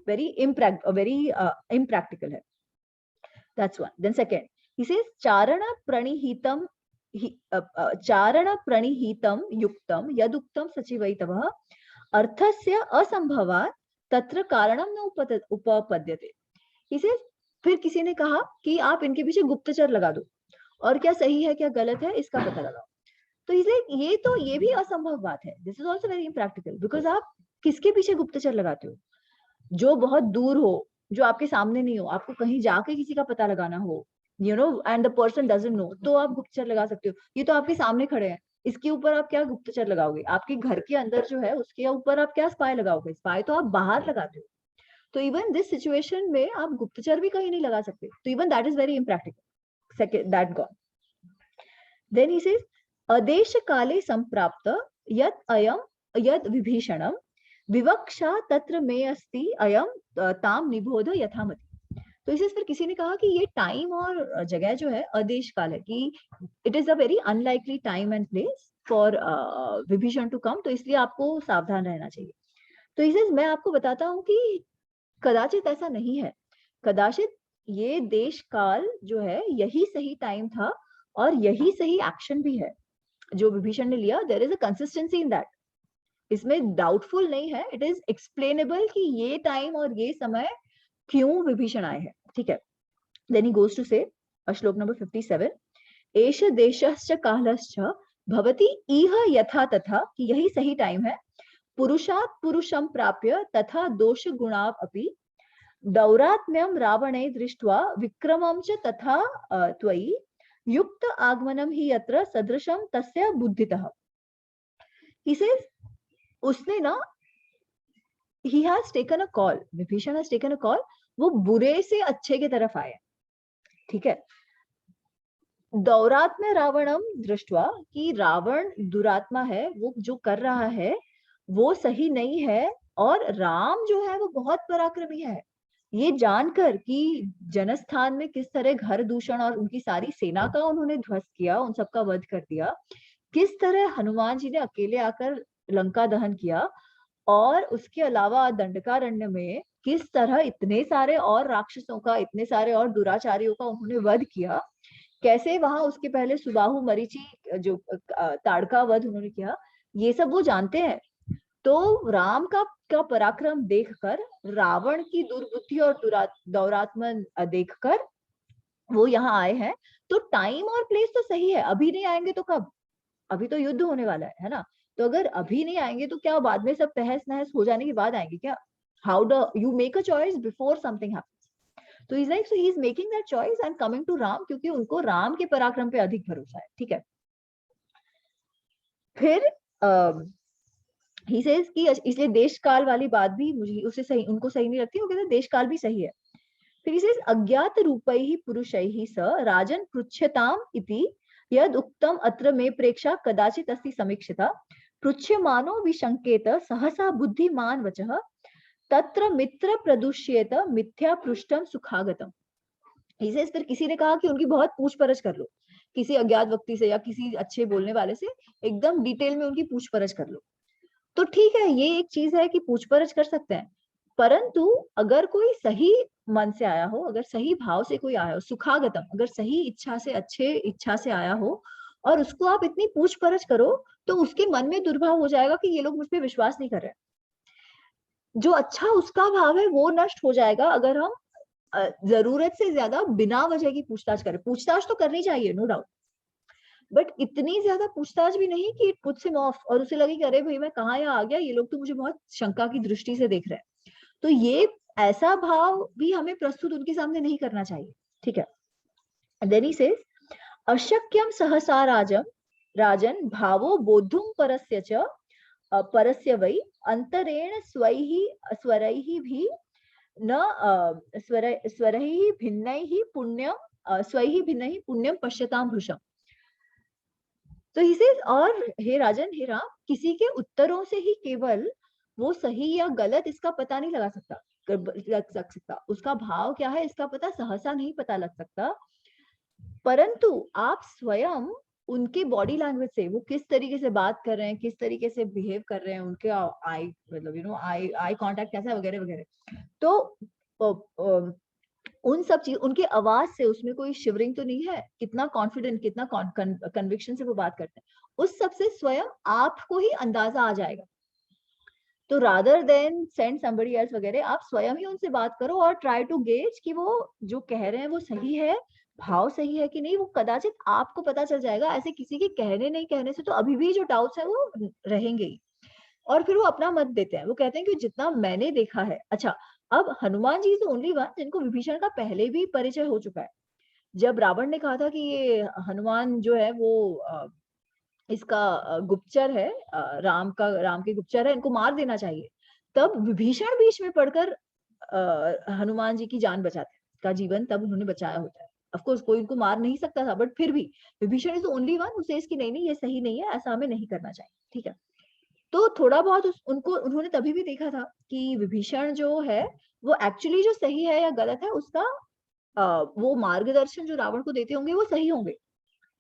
वेरी इम्प्रैक्टिकल है। That's one. Then second, he says charana pranihitam charana pranihitam yuktam yaduktam sachivaitavah अर्थस्य असंभवात् तत्र कारणम न उपपद्यते। He says, फिर किसी ने कहा कि आप इनके पीछे गुप्तचर लगा दो और क्या सही है क्या गलत है इसका पता लगाओ। तो ये भी असंभव बात है। This is also very impractical because आप किसके पीछे गुप्तचर लगाते हो, जो बहुत दूर हो, जो आपके सामने नहीं हो, आपको कहीं जाके किसी का पता लगाना हो, and the person doesn't know, तो आप गुप्तचर लगा सकते हो। ये तो आपके सामने खड़े हैं, इसके ऊपर आप क्या गुप्तचर लगाओगे? आपके घर के अंदर जो है उसके ऊपर आप क्या स्पाई लगाओगे? स्पाई तो आप बाहर लगाते हो। तो इवन दिस सिचुएशन में आप गुप्तचर भी कहीं नहीं लगा सकते, तो even that is very impractical. Second, that gone. Then he says अदेश काले संप्राप्त यत् अयम यद विभीषणम विवक्षा तत्र में अस्ति अयम ताम निबोध यथामति। तो इसे फिर किसी ने कहा कि ये टाइम और जगह जो है अदेश काल है, कि it is a very unlikely time and place for Vibhishana to come, तो इसलिए आपको सावधान रहना चाहिए। तो इसे मैं आपको बताता हूँ कि कदाचित ऐसा नहीं है, कदाचित ये देश काल जो है यही सही टाइम था और यही सही एक्शन भी है जो विभीषण ने लिया। There is a consistency in that, इसमें डाउटफुल नहीं है, इट इज एक्सप्लेनेबल कि ये टाइम और ये समय क्यों विभीषण आए हैं, ठीक है। देन ही गोज टू से श्लोक नंबर 57, एष देशश्च कालश्च भवति इह यथा तथा, कि यही सही टाइम है, पुरुषात् पुरुषं प्राप्य तथा दोष गुणाव अपि दौरात्म्यं रावणे दृष्ट्वा विक्रमं च तथा त्वयि युक्त आगमनम ही यत्र सदृशम तस्य बुद्धितः। He says, उसने ना he has taken a call, Vibhishan has taken a call, वो बुरे से अच्छे की तरफ आए, ठीक है। दौरात्म्य रावणम दृष्टवा, कि रावण दुरात्मा है, वो जो कर रहा है वो सही नहीं है, और राम जो है वो बहुत पराक्रमी है। ये जानकर कि जनस्थान में किस तरह घर दूषण और उनकी सारी सेना का उन्होंने ध्वस्त किया, उन सबका वध कर दिया, किस तरह हनुमान जी ने अकेले आकर लंका दहन किया, और उसके अलावा दंडकारण्य में किस तरह इतने सारे और राक्षसों का, इतने सारे और दुराचारियों का उन्होंने वध किया, कैसे वहां उसके पहले सुबाहु मरीचि जो ताड़का वध उन्होंने किया, ये सब वो जानते हैं। तो राम का पराक्रम देखकर, रावण की दुर्बुद्धि और दौरात्म्य देखकर वो यहाँ आए हैं। तो टाइम और प्लेस तो सही है, अभी नहीं आएंगे तो कब? अभी तो युद्ध होने वाला है ना। तो अगर अभी नहीं आएंगे तो क्या बाद में सब तहस नहस हो जाने के बाद आएंगे क्या? How do you make a choice before something happens? तो is like, so he is making that choice and coming to Ram, क्योंकि उनको राम के पराक्रम पे अधिक भरोसा है, ठीक है। फिर ही सेज कि इसलिए देश काल वाली बात भी मुझे उसे सही, उनको सही नहीं लगती, वो कहते हैं देश काल भी सही है। फिर इसे अज्ञात रूपैः पुरुषैः स राजन पृच्छ्यताम इति यद उक्तम अत्र मे प्रेक्षा कदाचित अस्ति समीक्षिता पृच्छ्यमानो विशंकेत सहसा बुद्धिमान वचः तत्र मित्र प्रदुष्येत मिथ्या पृष्ठम सुखागतम। इसे फिर किसी ने कहा कि उनकी बहुत पूछपरछ कर लो, किसी अज्ञात व्यक्ति से या किसी अच्छे बोलने वाले से एकदम डिटेल में उनकी पूछपरछ कर लो। तो ठीक है, ये एक चीज है कि पूछपरछ कर सकते हैं, परंतु अगर कोई सही मन से आया हो, अगर सही भाव से कोई आया हो, सुखागतम, अगर सही इच्छा से, अच्छे इच्छा से आया हो, और उसको आप इतनी पूछपरछ करो, तो उसके मन में दुर्भाव हो जाएगा कि ये लोग मुझ पे विश्वास नहीं कर रहे। जो अच्छा उसका भाव है वो नष्ट हो जाएगा अगर हम जरूरत से ज्यादा बिना वजह की पूछताछ करें। पूछताछ तो करनी चाहिए, नो डाउट, बट इतनी ज्यादा पूछताछ भी नहीं कि इट पुट्स हिम ऑफ और उसे लगे कि अरे भाई मैं कहाँ यहाँ आ गया, ये लोग तो मुझे बहुत शंका की दृष्टि से देख रहे हैं। तो ये ऐसा भाव भी हमें प्रस्तुत उनके सामने नहीं करना चाहिए, ठीक है। देन ही सेज अशक्यम सहसा राजन भावो बोद्धुम परस्य च परस्य वै अंतरेण स्वरैः भी न स्वरैः भिन्नैः पुण्यम स्वैः भिन्नैः पुण्यम पश्यताम भृशम। तो इसे, और हे राजन, हे राम, किसी के उत्तरों से ही केवल वो सही या गलत इसका पता नहीं लगा सकता, लग सकता, उसका भाव क्या है इसका पता सहसा नहीं पता लग सकता, परंतु आप स्वयं उनके बॉडी लैंग्वेज से, वो किस तरीके से बात कर रहे हैं, किस तरीके से बिहेव कर रहे हैं, उनके आई मतलब आई कांटेक्ट कैसा है वगैरह वगैरह, तो उन सब चीज, उनकी आवाज से उसमें कोई शिवरिंग तो नहीं है, कितना कॉन्फिडेंट, कितना कन्विक्शन से वो बात करते हैं, उस सब से स्वयं आपको ही अंदाजा आ जाएगा। तो rather than send somebody else वगैरह, आप स्वयं ही उनसे बात करो और ट्राई टू गेज कि वो जो कह रहे हैं वो सही है, भाव सही है कि नहीं, वो कदाचित आपको पता चल जाएगा। ऐसे किसी के कहने नहीं कहने से तो अभी भी जो डाउट्स है वो रहेंगे ही। और फिर वो अपना मत देते हैं, वो कहते हैं कि जितना मैंने देखा है। अच्छा, अब Hanuman ji is only one जिनको विभीषण का पहले भी परिचय हो चुका है। जब रावण ने कहा था कि ये हनुमान जो है वो इसका गुप्तचर है, राम के गुप्तचर है, इनको मार देना चाहिए, तब विभीषण बीच में पड़कर हनुमान जी की जान बचाते हैं, का जीवन तब उन्होंने बचाया होता है। ऑफ कोर्स कोई उनको मार नहीं सकता था, बट फिर भी Vibhishan is only one who says कि नहीं नहीं ये सही नहीं है, ऐसा हमें नहीं करना चाहिए, ठीक है। तो थोड़ा बहुत उनको उन्होंने तभी भी देखा था कि विभीषण जो है वो एक्चुअली जो सही है या गलत है उसका वो मार्गदर्शन जो रावण को देते होंगे वो सही होंगे,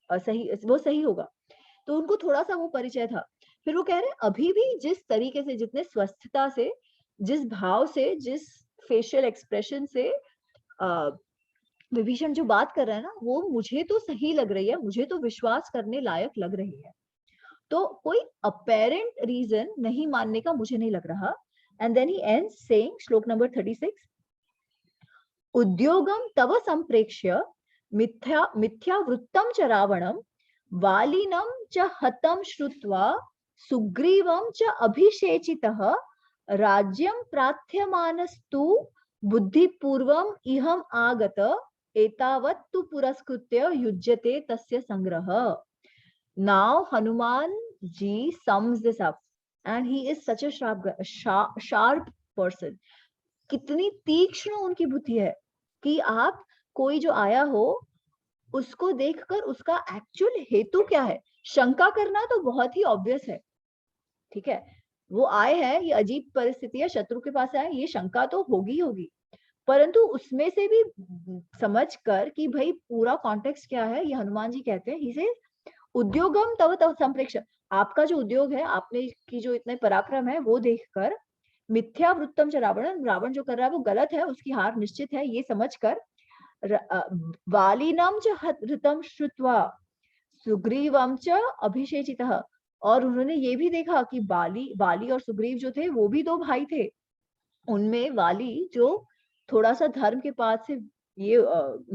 सही, वो सही होगा। तो उनको थोड़ा सा वो परिचय था। फिर वो कह रहे हैं अभी भी जिस तरीके से, जितने स्वस्थता से, जिस भाव से, जिस फेशियल एक्सप्रेशन से विभीषण जो बात कर रहे हैं ना, वो मुझे तो सही लग रही है, मुझे तो विश्वास करने लायक लग रही है। तो कोई अपेरेंट रीजन नहीं मानने का मुझे नहीं लग रहा। And then he ends saying, shloka number 36, उद्योगम तव संप्रेक्ष्य मिथ्या मिथ्या वृत्तम च रावणम वालिनं च हतं श्रुत्वा सुग्रीवं च अभिषेचितः राज्यं प्रार्थ्यमानस्तु बुद्धिपूर्वम इहम आगत एतावत् तु पुरस्कृत्य युज्यते तस्य संग्रह। Now Hanuman ji sums this up and he is such a sharp person. कितनी तीक्ष्ण उनकी बुद्धि है कि आप कोई जो आया हो उसको देखकर उसका एक्चुअल हेतु क्या है, शंका करना तो बहुत ही ऑब्वियस है, ठीक है। वो आए हैं, ये अजीब परिस्थिति है, शत्रु के पास आए, ये शंका तो होगी होगी, परंतु उसमें से भी समझ कर कि भाई पूरा कॉन्टेक्स्ट क्या है, ये हनुमान जी कहते हैं, ही से उद्योगम तव तव संप्रेक्ष, आपका जो उद्योग है, आपने की जो इतने पराक्रम है वो देखकर, मिथ्या वृत्तम च रावण, रावण जो कर रहा है वो गलत है, उसकी हार निश्चित है, ये समझकर वालिनम च हृतम श्रुत्वा सुग्रीवम च अभिषेचितः, और उन्होंने ये भी देखा कि वाली और सुग्रीव जो थे वो भी दो भाई थे। उनमें वाली जो थोड़ा सा धर्म के पास से ये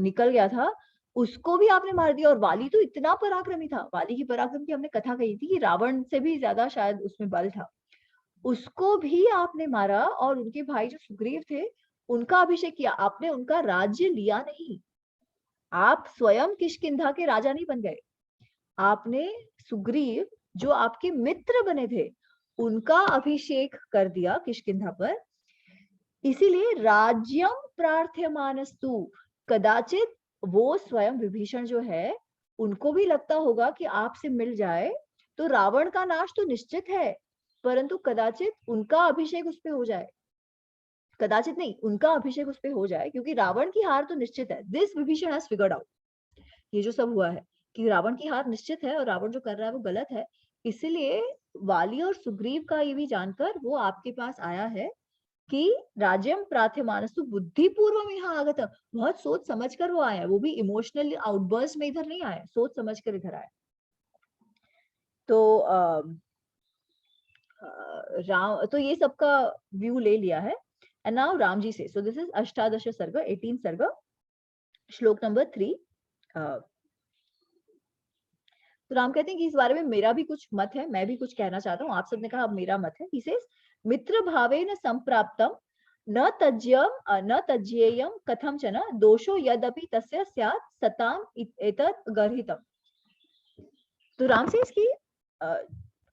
निकल गया था, उसको भी आपने मार दिया। और वाली तो इतना पराक्रमी था, वाली की पराक्रम की हमने कथा कही थी कि रावण से भी ज्यादा शायद उसमें बल था, उसको भी आपने मारा। और उनके भाई जो सुग्रीव थे उनका अभिषेक किया आपने, उनका राज्य लिया नहीं, आप स्वयं किष्किंधा के राजा नहीं बन गए, आपने सुग्रीव जो आपके मित्र बने थे उनका अभिषेक कर दिया किष्किंधा पर। इसीलिए राज्यम प्रार्थ्यमानस्तु, कदाचित वो स्वयं विभीषण जो है उनको भी लगता होगा कि आपसे मिल जाए तो रावण का नाश तो निश्चित है, परंतु कदाचित उनका अभिषेक उस पे हो जाए, कदाचित नहीं, उनका अभिषेक उस पे हो जाए, क्योंकि रावण की हार तो निश्चित है। This Vibhishan has figured out, ये जो सब हुआ है कि रावण की हार निश्चित है और रावण जो कर रहा है वो गलत है। इसलिए वाली और सुग्रीव का ये भी जानकर वो आपके पास आया है कि राज्यम प्रार्थ्यमानस्तु बुद्धिपूर्वम यहाँ आगत, बहुत सोच समझ कर वो आया है, वो भी इमोशनल आउटबर्स्ट में इधर नहीं आया, सोच समझ कर इधर आया। तो राम, तो ये सबका व्यू ले लिया है। एंड नाउ राम जी से, सो दिस इज अष्टादश सर्ग, 18 सर्ग, श्लोक नंबर 3। तो राम कहते हैं कि इस बारे में मेरा भी कुछ मत है, मैं भी कुछ कहना चाहता हूँ, आप सबने कहा अब मेरा मत है। ही सेज मित्र भावेन संप्राप्तम न तज्येयम कथंचन दोषो यदपि तस्य स्यात् सताम एतत् गर्हितम्। तो राम से इसकी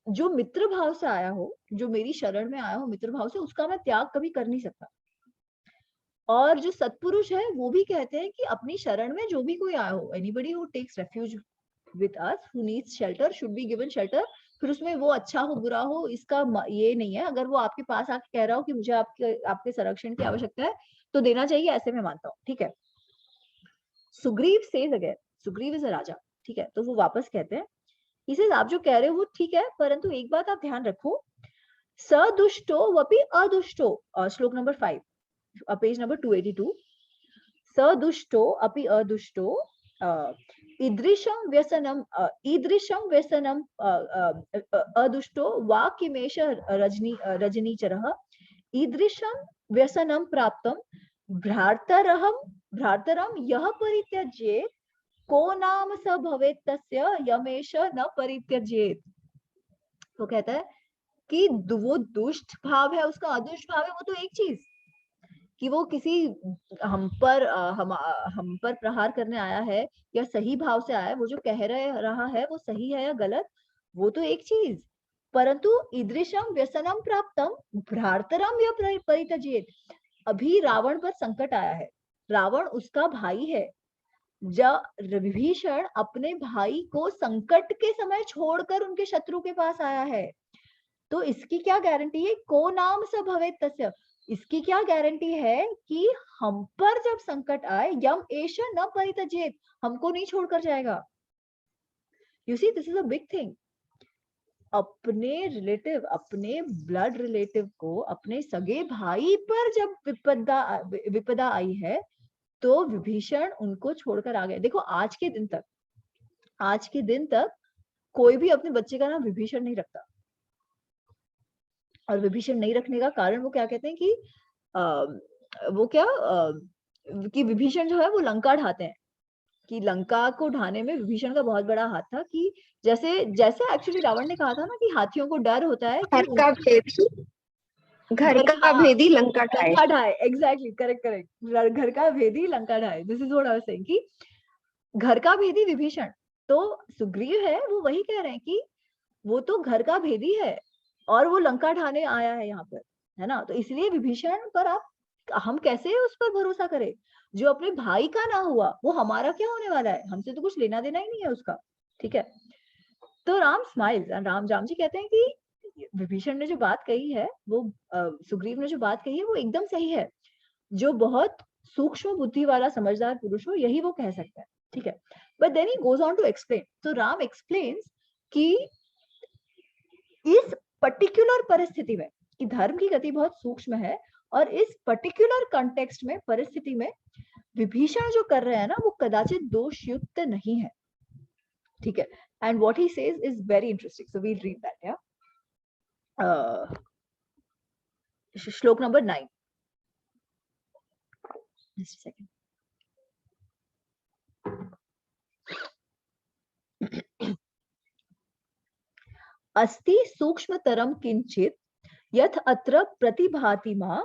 जो मित्र भाव से आया हो, जो मेरी शरण में आया हो मित्र भाव से, उसका मैं त्याग कभी कर नहीं सकता। और जो सत्पुरुष है वो भी कहते हैं कि अपनी शरण में जो भी कोई आया हो, anybody who takes refuge with us who needs shelter should be given shelter. फिर उसमें वो अच्छा हो बुरा हो इसका ये नहीं है। अगर वो आपके पास आके कह रहा हो कि मुझे आपके संरक्षण की आवश्यकता है तो देना चाहिए, ऐसे मैं मानता हूँ। ठीक है। Sugriv says again, Sugriv is a raja. ठीक है। तो वो वापस कहते हैं, इसे आप जो कह रहे हो वो ठीक है, परंतु एक बात आप ध्यान रखो, सदुष्टो वपि अदुष्टो, श्लोक नंबर 5, पेज नंबर 282, सदुष्टो अपि अदुष्टो ईदृशं व्यसनम अदुष्टो वा किमेष रजनीचरः ईदृशं व्यसनं प्राप्तं भ्रातरं यः परित्यज्येत् को नाम स भवेत् तस्य यमेष न परित्यज्येत्। तो कहता है कि वो दुष्ट भाव है उसका, अदुष्ट भाव है वो तो एक चीज, कि वो किसी हम पर प्रहार करने आया है या सही भाव से आया है, वो जो कह रहा है वो सही है या गलत, वो तो एक चीज। परंतु ईदृशम व्यसनम प्राप्तम भ्रातरम या परित्यजेत। अभी रावण पर संकट आया है, रावण उसका भाई है, जब विभीषण अपने भाई को संकट के समय छोड़कर उनके शत्रु के पास आया है, तो इसकी क्या गारंटी है, को नाम स भवेत् तस्य, इसकी क्या गारंटी है कि हम पर जब संकट आए यम एष न परित्यजेत, हमको नहीं छोड़कर जाएगा। You see this is a big thing. अपने रिलेटिव, अपने ब्लड रिलेटिव को, अपने सगे भाई पर जब विपदा आई है तो विभीषण उनको छोड़कर आ गए। देखो आज के दिन तक कोई भी अपने बच्चे का नाम विभीषण नहीं रखता। और विभीषण नहीं रखने का कारण वो क्या कहते हैं कि कि विभीषण जो है वो लंका ढाते हैं, कि लंका को ढाने में विभीषण का बहुत बड़ा हाथ था। कि जैसे एक्चुअली रावण ने कहा था ना कि हाथियों को डर होता है कि घर का भेदी लंका ढाए। Exactly, correct. घर का भेदी लंका ढाए, this is what I was saying, कि घर का भेदी विभीषण। तो सुग्रीव है वो वही कह रहे हैं कि वो तो घर का भेदी है और वो लंका ढाने आया है यहाँ पर, है ना। तो इसलिए विभीषण पर हम कैसे उस पर भरोसा करें, जो अपने भाई का ना हुआ वो हमारा क्या होने वाला है, हमसे तो कुछ लेना देना ही नहीं है उसका। ठीक है। तो राम स्माइल्स एंड राम जी कहते हैं कि विभीषण ने जो बात कही है वो सुग्रीव ने जो बात कही है वो एकदम सही है। जो बहुत सूक्ष्म बुद्धि वाला समझदार पुरुष हो यही वो कह सकता है। ठीक है। But then he goes on to explain. तो राम एक्सप्लेन्स कि इस पर्टिकुलर परिस्थिति में, कि धर्म की गति बहुत सूक्ष्म है और इस पर्टिकुलर कॉन्टेक्स्ट में, परिस्थिति में विभीषण जो कर रहे हैं ना वो कदाचित दोषयुक्त नहीं है। ठीक है। And what he says is very interesting, so we'll read that. या श्लोक नंबर 9, जस्ट सेकंड। अस्ति सूक्ष्मतरम किंचित यथ अत्र प्रतिभाति मा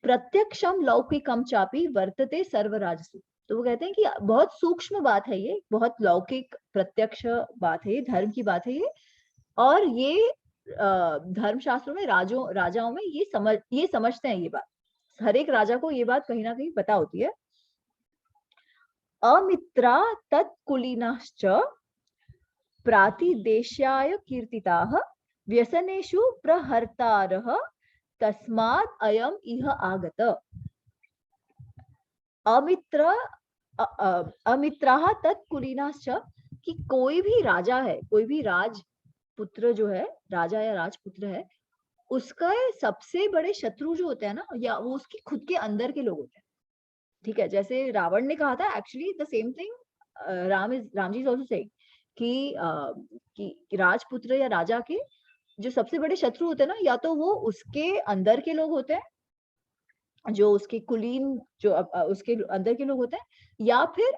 प्रत्यक्षम लौकिकम चापि वर्तते सर्वराजसु। तो वो कहते हैं कि बहुत सूक्ष्म बात है ये, बहुत लौकिक प्रत्यक्ष बात है, धर्म की बात है ये। और ये धर्मशास्त्रों में राजाओं में ये समझते हैं ये बात। हर एक राजा को ये बात कहीं ना कहीं पता होती है। अमित्रा तत्कुलीनाश्च प्रातिदेश्याय कीर्तिताः व्यसनेषु प्रहर्तारः तस्मात् अयम इह आगत। अमित्राः तत्कुलीनाश्च, कि कोई भी राजा है, कोई भी राजपुत्र जो है, राजा या राजपुत्र है, उसका सबसे बड़े शत्रु जो होते हैं ना, या वो उसके खुद के अंदर के लोग होते हैं। ठीक है। जैसे रावण ने कहा था, actually the same thing Ram ji is also saying कि राजपुत्र या राजा के जो सबसे बड़े शत्रु होते हैं ना, या तो वो उसके अंदर के लोग होते हैं, जो उसके कुलीन, जो उसके अंदर के लोग होते हैं, या फिर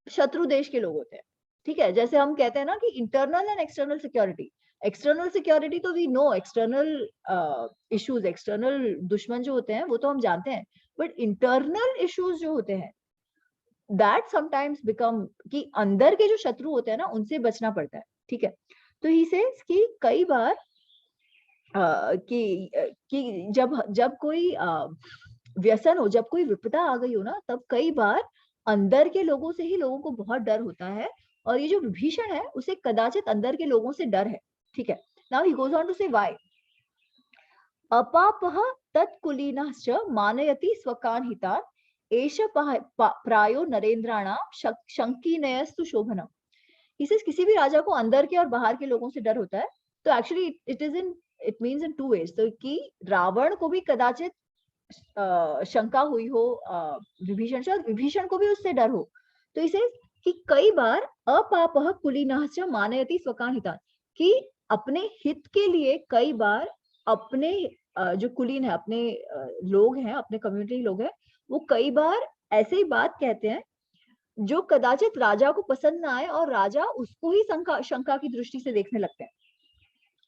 शत्रु देश के लोग होते हैं। ठीक है। जैसे हम कहते हैं ना कि internal and external security, external security तो we know, external issues, external दुश्मन जो होते हैं वो तो हम जानते हैं, बट इंटरनल इश्यूज जो होते हैं दैट समटाइम्स बिकम, कि अंदर के जो शत्रु होते हैं ना उनसे बचना पड़ता है, ठीक है। तो ही सेज कि कई बार कि जब जब कोई व्यसन हो, जब कोई विपदा आ गई हो ना, तब कई बार अंदर के लोगों से ही लोगों को बहुत डर होता है, और ये जो विभीषण है उसे कदाचित अंदर के लोगों से डर है, ठीक है। Now he goes on to say why अपापः तत्कुलीनश्च मानयति स्वकान् हितान् एष प्रायो नरेंद्राणां शंकीनयस्तु शोभनम। He says किसी भी राजा को अंदर के और बाहर के लोगों से डर होता है, तो actually it means in two ways, तो कि रावण को भी कदाचित शंका हुई हो विभीषण से, और विभीषण को भी उससे डर हो। तो इसे कि कई बार अपापः कुलीनश्च मानयति स्वकान् हितान्, कि अपने हित के लिए कई बार अपने जो कुलीन है, अपने लोग हैं, अपने कम्युनिटी लोग हैं, वो कई बार ऐसे ही बात कहते हैं जो कदाचित राजा को पसंद ना आए, और राजा उसको ही शंका की दृष्टि से देखने लगते हैं,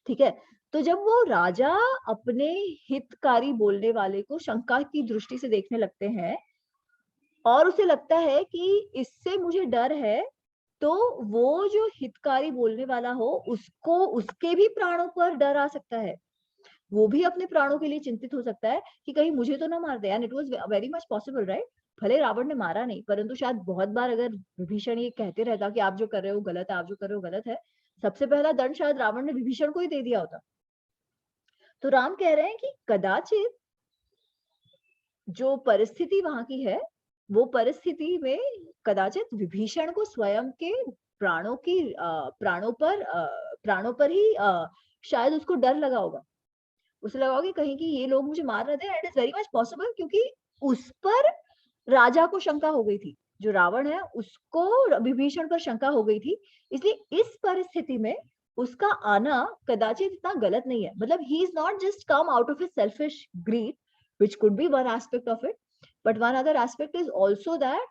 ठीक है। तो जब वो राजा अपने हितकारी बोलने वाले को शंका की दृष्टि से देखने लगते हैं, और उसे लगता है कि इससे मुझे डर है, तो वो जो हितकारी बोलने वाला हो उसको, उसके भी प्राणों पर डर आ सकता है, वो भी अपने प्राणों के लिए चिंतित हो सकता है कि कहीं मुझे तो ना मार दे। And it was very much possible, right. भले रावण ने मारा नहीं, परंतु शायद बहुत बार अगर विभीषण ये कहते रहता कि आप जो कर रहे हो गलत है, आप जो कर रहे हो गलत है, सबसे पहला दंड शायद रावण ने विभीषण को ही दे दिया होता। तो राम कह रहे हैं कि कदाचित जो परिस्थिति वहां की है, वो परिस्थिति में कदाचित विभीषण को स्वयं के प्राणों पर ही शायद उसको डर लगा होगा। उसे लगा कि कहीं कि ये लोग मुझे मार रहे थे, and it's very much possible, क्योंकि उस पर राजा को शंका हो गई थी, जो रावण है उसको विभीषण पर शंका हो गई थी। इसलिए इस परिस्थिति में उसका आना कदाचित इतना गलत नहीं है। मतलब he is not just come out of his selfish greed, which could be one aspect of it, but one other aspect is also that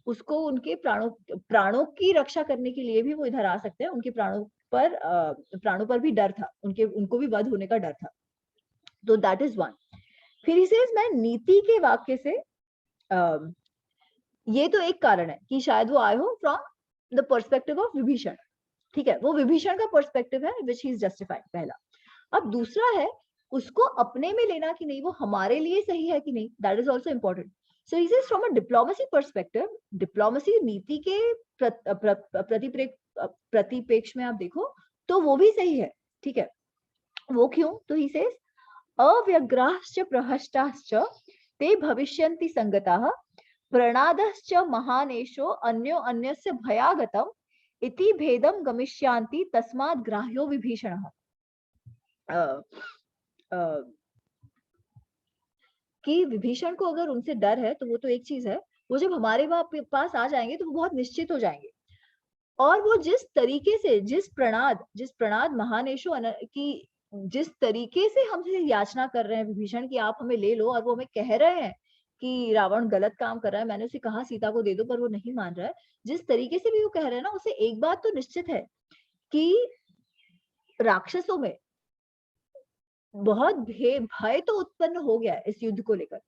उसको उनके प्राणों की रक्षा करने के लिए भी वो इधर आ सकते हैं। उनके प्राणों पर भी डर था, उनको भी वध होने का डर था। तो दैट इज वन। फिर ही सेज मैं नीति के वाक्य से ये तो एक कारण है कि शायद वो आए हो from the perspective of Vibhishan, ठीक है, वो विभीषण का पर्सपेक्टिव है विच ही इज जस्टिफाइड, पहला। अब दूसरा है उसको अपने में लेना कि नहीं, वो हमारे लिए सही है कि नहीं, that is also important. So he says from a diplomacy perspective, diplomacy नीति के प्रतिपेक्ष में आप देखो तो वो भी सही है, ठीक है। वो क्यों? तो ही सेज अव्यग्राश्च प्रहष्टाश्च ते भविष्यन्ति संगताः प्रणादश्च महानेशो अन्यो अन्यस्य भयागतम् इति भेदम गमिष्यान्ति तस्मात् ग्राह्यो विभीषणः। कि विभीषण को अगर उनसे डर है तो वो तो एक चीज है, वो जब हमारे पास आ जाएंगे तो वो बहुत निश्चित हो जाएंगे, और वो जिस तरीके से, जिस प्रणाद महानेशो की जिस तरीके से हमसे याचना कर रहे हैं विभीषण की आप हमें ले लो, और वो हमें कह रहे हैं कि रावण गलत काम कर रहा है, मैंने उसे कहा सीता को दे दो पर वो नहीं मान रहा है, जिस तरीके से भी वो कह रहे हैं ना, उसे एक बात तो निश्चित है कि राक्षसों में बहुत भय तो उत्पन्न हो गया है इस युद्ध को लेकर।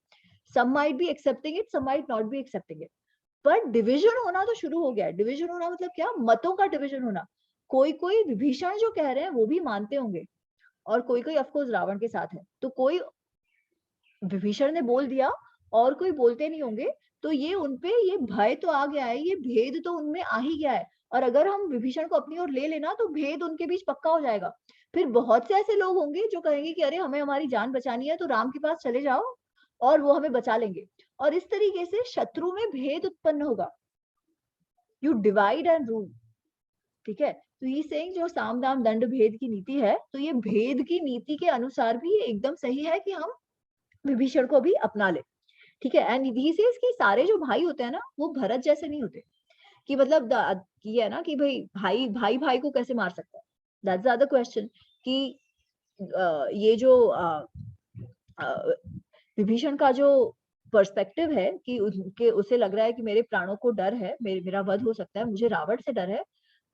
Some might be accepting it, some might not be accepting it, पर डिवीजन होना तो शुरू हो गया है। डिवीजन होना मतलब क्या? मतों का डिवीजन होना। कोई कोई विभीषण जो कह रहे हैं वो भी मानते होंगे, और कोई कोई ऑफकोर्स रावण के साथ है, तो कोई विभीषण ने बोल दिया और कोई बोलते नहीं होंगे, तो ये उनपे ये भय तो आ गया है, ये भेद तो उनमें आ ही गया है, और अगर हम विभीषण को अपनी ओर ले लेना तो भेद उनके बीच पक्का हो जाएगा। फिर बहुत से ऐसे लोग होंगे जो कहेंगे कि अरे हमें हमारी जान बचानी है तो राम के पास चले जाओ और वो हमें बचा लेंगे, और इस तरीके से शत्रु में भेद उत्पन्न होगा। यू डिवाइड एंड रूल, ठीक है। तो ये सेइंग जो साम दाम दंड भेद की नीति है, तो ये भेद की नीति के अनुसार भी एकदम सही है कि हम विभीषण को भी अपना ले, ठीक है। एंड ही सेज कि सारे जो भाई होते हैं ना वो भरत जैसे नहीं होते, कि मतलब ये है ना कि भाई भाई भाई को कैसे मार सकता है, दैट्स द अदर क्वेश्चन। कि ये जो विभीषण का जो पर्सपेक्टिव है कि उसे लग रहा है कि मेरे प्राणों को डर है, मेरा वध हो सकता है, मुझे रावण से डर है,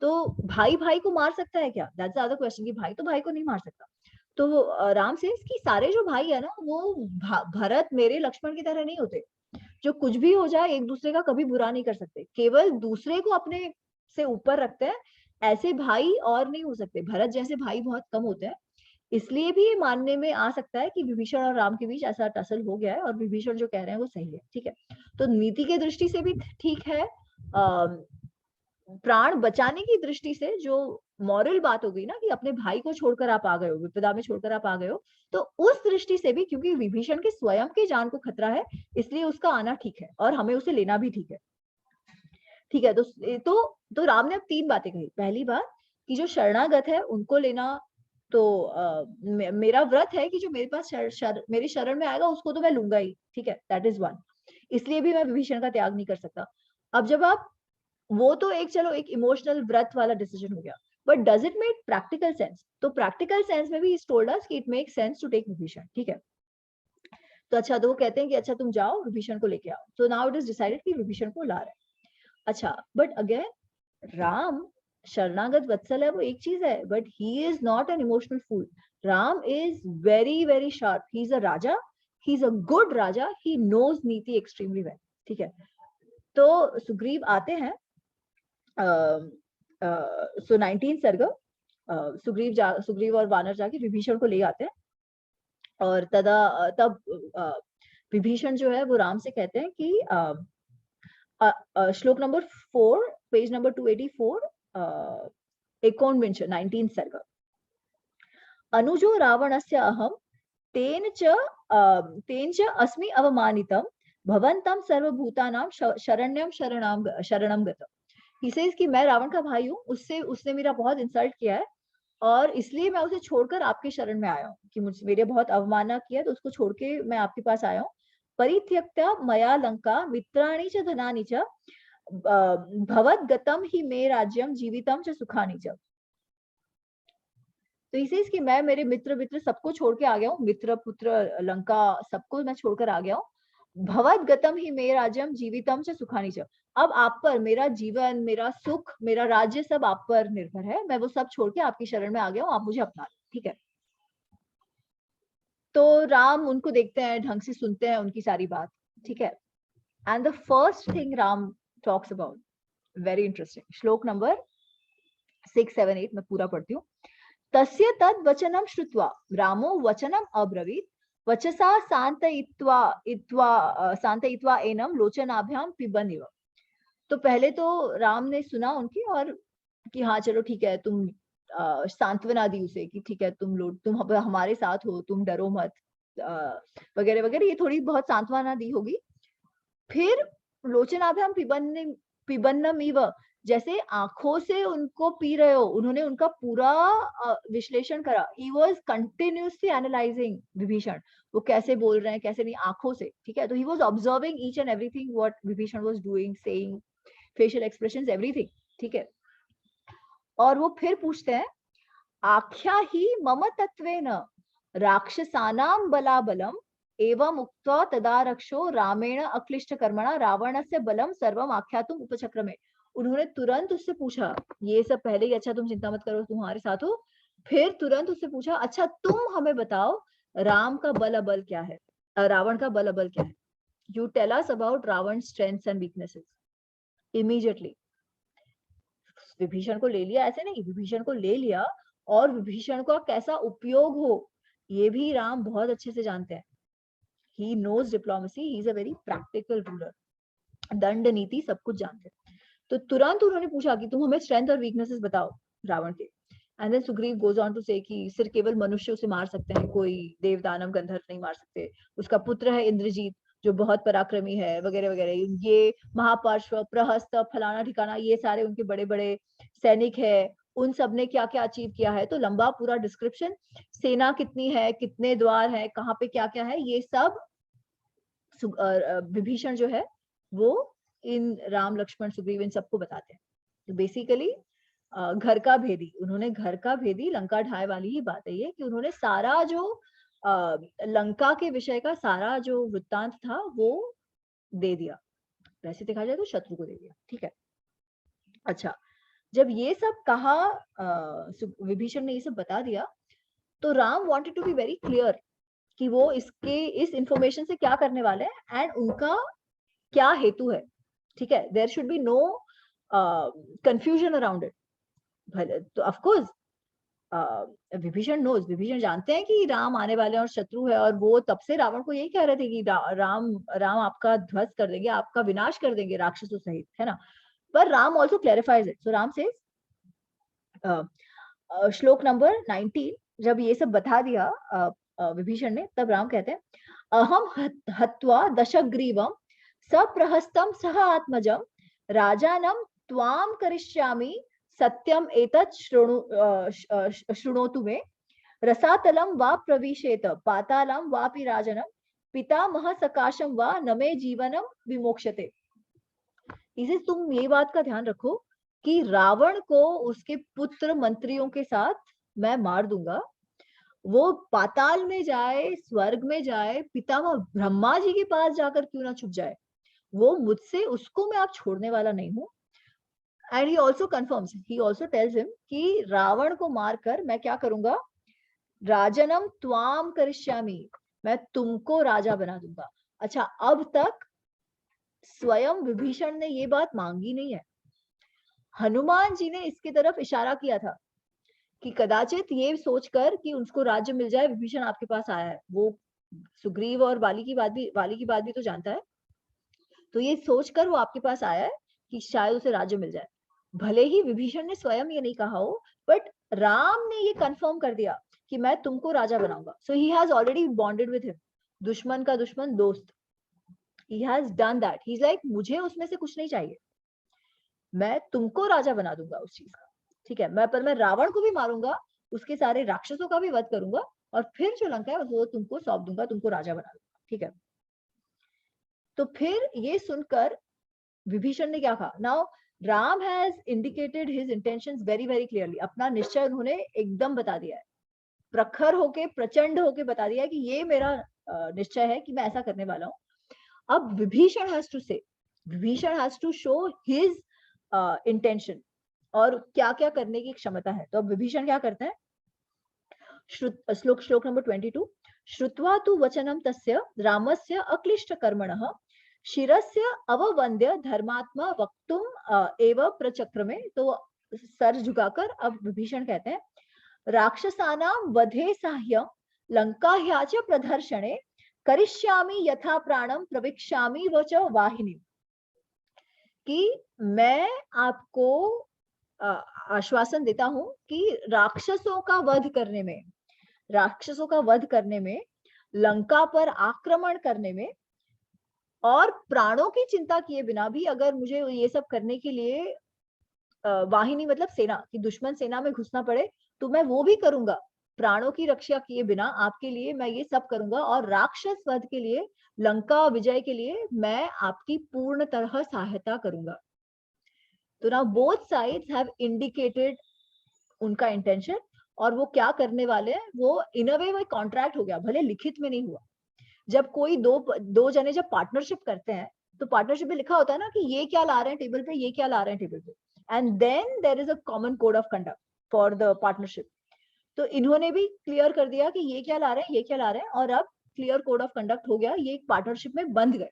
तो भाई भाई को मार सकता है क्या? दैट्स द अदर क्वेश्चन, कि भाई तो भाई को नहीं मार सकता। तो राम सेज कि सारे जो भाई है ना वो भरत मेरे लक्ष्मण की तरह नहीं होते, जो कुछ भी हो जाए एक दूसरे का कभी बुरा नहीं कर सकते, केवल दूसरे को अपने से ऊपर रखते हैं। ऐसे भाई और नहीं हो सकते, भरत जैसे भाई बहुत कम होते हैं। इसलिए भी ये मानने में आ सकता है कि विभीषण और राम के बीच ऐसा टसल हो गया है, और विभीषण जो कह रहे हैं वो सही है। ठीक है, तो नीति के दृष्टि से भी ठीक है, प्राण बचाने की दृष्टि से जो मॉरल बात हो गई ना कि अपने भाई को छोड़कर आप आ गए हो, विपदा में छोड़कर आप आ गए हो, तो उस दृष्टि से भी, क्योंकि विभीषण के स्वयं की जान को खतरा है, इसलिए उसका आना ठीक है और हमें उसे लेना भी ठीक है। ठीक है, तो राम ने अब 3 बातें कही। पहली बात कि जो शरणागत है उनको लेना, तो मेरा व्रत है कि जो मेरे पास मेरी शरण में आएगा उसको तो मैं लूंगा ही। ठीक है, दैट इज वन। इसलिए भी मैं विभीषण का त्याग नहीं कर सकता। अब जब आप, वो तो एक, चलो एक इमोशनल व्रत वाला डिसीजन हो गया, but does it make practical sense? तो प्रैक्टिकल सेंस में भी टोल्ड अस कि it make sense to take Vibhishana. ठीक है, तो अच्छा, तो वो कहते हैं कि अच्छा तुम जाओ विभीषण को लेके आओ। तो नाउ इट इज डिसाइडेड कि विभीषण को ला रहे हैं। अच्छा, बट अगेन राम शरणागत वत्सल है, वो एक चीज है, but he is not an emotional fool. Ram is very very sharp, he is a raja, he is a good raja, he knows niti extremely well. ठीक है, तो सुग्रीव आते हैं, सो 19 सर्ग, सुग्रीव और वानर जाके विभीषण को ले आते हैं। और तब विभीषण जो है वो राम से कहते हैं कि श्लोक नंबर 4, पेज नंबर 284, एकोनविंश 19 सर्ग। अनुजो रावणस्य अहम तेन च अस्मि अवमानितम भवन्तं सर्वभूतानां शरणं गतम्। ही सेज कि मैं रावण का भाई हूँ, उसने मेरा बहुत इंसल्ट किया है, और इसलिए मैं उसे छोड़कर आपके शरण में आया हूँ कि मुझे मेरे बहुत अवमानना किया, तो उसको छोड़ के मैं आपके पास आया हूँ। परित्यक्ता मया लंका मित्राणि च धनानि च भवद गतम ही मे राज्यम जीवितम च सुखानि च। तो इसे इसकी मैं मेरे मित्र मित्र सबको छोड़ के आ गया हूँ, मित्र पुत्र लंका सबको मैं छोड़कर आ गया हूँ। भवद गतम ही मे राज्यम जीवितम च सुखानि च। अब आप पर मेरा जीवन, मेरा सुख, मेरा राज्य सब आप पर निर्भर है। मैं वो सब छोड़ के आपकी शरण में आ गया हूँ, आप मुझे अपना लो। ठीक है, तो राम उनको देखते हैं, ढंग से सुनते हैं उनकी सारी बात। ठीक है, and the first thing Ram talks about, very interesting, श्लोक नंबर 6, 7, 8 मैं पूरा पढ़ती हूँ। तस्य तद वचनम श्रुत्वा रामो वचनम अब्रवीत वचसा शान्तयित्वा एनम लोचनाभ्याम पिबन्निव। तो पहले तो राम ने सुना उनकी, और कि हाँ चलो ठीक है, तुम सांत्वना दी उसे कि ठीक है, तुम हमारे साथ हो, तुम डरो मत, वगैरह वगैरह, ये थोड़ी बहुत सांत्वना दी होगी। फिर लोचनाभ्याम पिबन्नमिव, जैसे आंखों से उनको पी रहे हो, उन्होंने उनका पूरा विश्लेषण करा। He was continuously analysing Vibhishan, वो कैसे बोल रहे हैं कैसे नहीं, आंखों से। ठीक है, तो he was observing each and everything what Vibhishan was doing, saying, facial expressions, everything. ठीक है, और वो फिर पूछते हैं, आख्या ही मम तत्वेन राक्षसानां बलाबलम एवं उक्त्वा तदा रक्षो रामेण अक्लिष्ट कर्मणा रावणस्य बलम सर्वम आख्यातुम उपचक्रमे। उन्होंने तुरंत उससे पूछा, ये सब पहले ही, अच्छा तुम चिंता मत करो, तुम्हारे साथ हो। फिर तुरंत उससे पूछा, अच्छा तुम हमें बताओ राम का बल अबल क्या है, रावण का बल अबल क्या है। You tell us about Ravana strengths and weaknesses. Immediately Vibhishana को ले लिया, ऐसे नहीं, विभीषण को ले लिया, और विभीषण का कैसा उपयोग हो ये भी राम बहुत अच्छे से जानते हैं। He knows diplomacy, he is a very practical ruler, दंड नीति सब कुछ जानते हैं। तो तुरंत उन्होंने पूछा कि तुम हमें स्ट्रेंथ और वीकनेसेस बताओ रावण के। And then Sugriva goes on to say कि सिर्फ केवल मनुष्य उसे मार सकते हैं, कोई देव दानव गंधर्व नहीं मार सकते। उसका पुत्र है इंद्रजीत जो बहुत पराक्रमी है, वगैरह वगैरह। ये महापार्श्व, प्रहस्त, फलाना ठिकाना, ये सारे उनके बड़े बड़े सैनिक है, उन सब ने क्या क्या अचीव किया है। तो लंबा पूरा डिस्क्रिप्शन, सेना कितनी है, कितने द्वार है, कहाँ पे क्या क्या है, ये सब विभीषण जो है वो इन राम लक्ष्मण सुग्रीव इन सबको बताते हैं। तो बेसिकली घर का भेदी, उन्होंने घर का भेदी लंका ढाई वाली ही बात है ये, कि उन्होंने सारा जो लंका के विषय का सारा जो वृत्तांत था वो दे दिया। वैसे देखा जाए तो शत्रु को दे दिया। ठीक है, अच्छा, जब ये सब कहा, विभीषण ने ये सब बता दिया, तो Ram wanted to be very clear कि वो इस इंफॉर्मेशन से क्या करने वाले हैं एंड उनका क्या हेतु है। ठीक है, there should be no confusion around it. भले तो ऑफ कोर्स विभीषण जानते हैं कि राम आने वाले हैं और शत्रु है, और वो तब से रावण को यही कह रहे थे कि राम आपका ध्वस्त कर देंगे, आपका विनाश कर देंगे राक्षसों सहित, है ना। पर Ram also clarifies it. So Ram says, श्लोक नंबर 19, जब ये सब बता दिया विभीषण ने, तब राम कहते हैं, अहम हत्वा दशग्रीवम सप्रहस्तम सह आत्मजम राजानम त्वाम करिष्यामि सत्यम एतत् शृणोतु मे रसातलम वा प्रविशेत पातालम वापि राजनम पितामह सकाशम वा नमे जीवनम विमोक्षते। इसे तुम ये बात का ध्यान रखो कि रावण को उसके पुत्र मंत्रियों के साथ मैं मार दूंगा, वो पाताल में जाए, स्वर्ग में जाए, पितामह ब्रह्मा जी के पास जाकर क्यों ना छुप जाए, वो मुझसे, उसको मैं आप छोड़ने वाला नहीं हूं। And he also confirms, he also tells him कि रावण को मारकर मैं क्या करूंगा, राजनम त्वाम करिष्यामि, मैं तुमको राजा बना दूंगा। अच्छा, अब तक स्वयं विभीषण ने ये बात मांगी नहीं है, हनुमान जी ने इसकी तरफ इशारा किया था कि कदाचित ये सोचकर कि उसको राज्य मिल जाए, विभीषण आपके पास आया है। वो सुग्रीव और वाली की बात भी तो जानता है, तो ये सोचकर वो आपके पास आया है कि शायद उसे राज्य मिल जाए। भले ही विभीषण ने स्वयं ये नहीं कहा हो, बट राम ने ये कंफर्म कर दिया कि मैं तुमको राजा बनाऊंगा। So he has already bonded with him, दुश्मन का दुश्मन दोस्त। He has done that, he is like, मुझे उसमें से कुछ नहीं चाहिए, मैं तुमको राजा बना दूंगा उस चीज का। ठीक है, मैं रावण को भी मारूंगा, उसके सारे राक्षसों का भी वध करूंगा, और फिर जो लंका है वो तुमको सौंप दूंगा, तुमको राजा बना दूंगा। ठीक है, तो फिर ये सुनकर विभीषण ने क्या कहा, now Ram has indicated his intentions very very clearly. अपना निश्चय उन्होंने एकदम बता दिया है, प्रखर होके, प्रचंड होके बता दिया है कि ये मेरा निश्चय है कि मैं ऐसा करने वाला हूं। अब Vibhishana has to show his intention और क्या क्या करने की क्षमता है। तो अब विभीषण क्या करते हैं, श्लोक नंबर 22, श्रुत्वा तु वचनम तस्य रामस्य अक्लिष्ट कर्मणः शिरस्य अववंद्य धर्मात्मा वक्तुम एव प्रचक्रमे। तो सर झुकाकर अब विभीषण कहते हैं, राक्षसानां वधे साह्यं लंकाह्याच प्रदर्शने करिष्यामि यथा प्राणम प्रविक्षामि वच वाहिनी। कि मैं आपको आश्वासन देता हूं कि राक्षसों का वध करने में, लंका पर आक्रमण करने में, और प्राणों की चिंता किए बिना भी अगर मुझे ये सब करने के लिए वाहिनी मतलब सेना की दुश्मन सेना में घुसना पड़े तो मैं वो भी करूंगा। प्राणों की रक्षा किए बिना आपके लिए मैं ये सब करूंगा, और राक्षस वध के लिए, लंका विजय के लिए मैं आपकी पूर्ण तरह सहायता करूंगा। तो ना बोथ साइड्स हैव इंडिकेटेड उनका इंटेंशन, और वो क्या करने वाले हैं वो इन अ वे वो कॉन्ट्रैक्ट हो गया, भले लिखित में नहीं हुआ। जब कोई दो जने जब पार्टनरशिप करते हैं तो पार्टनरशिप में लिखा होता है ना कि ये क्या ला रहे हैं टेबल पे, ये क्या ला रहे हैं टेबल पे, and then there is a common code of conduct for the partnership. तो इन्होंने भी क्लियर कर दिया कि ये क्या ला रहे हैं, ये क्या ला रहे हैं, और अब क्लियर कोड ऑफ कंडक्ट हो गया, ये पार्टनरशिप में बंध गए।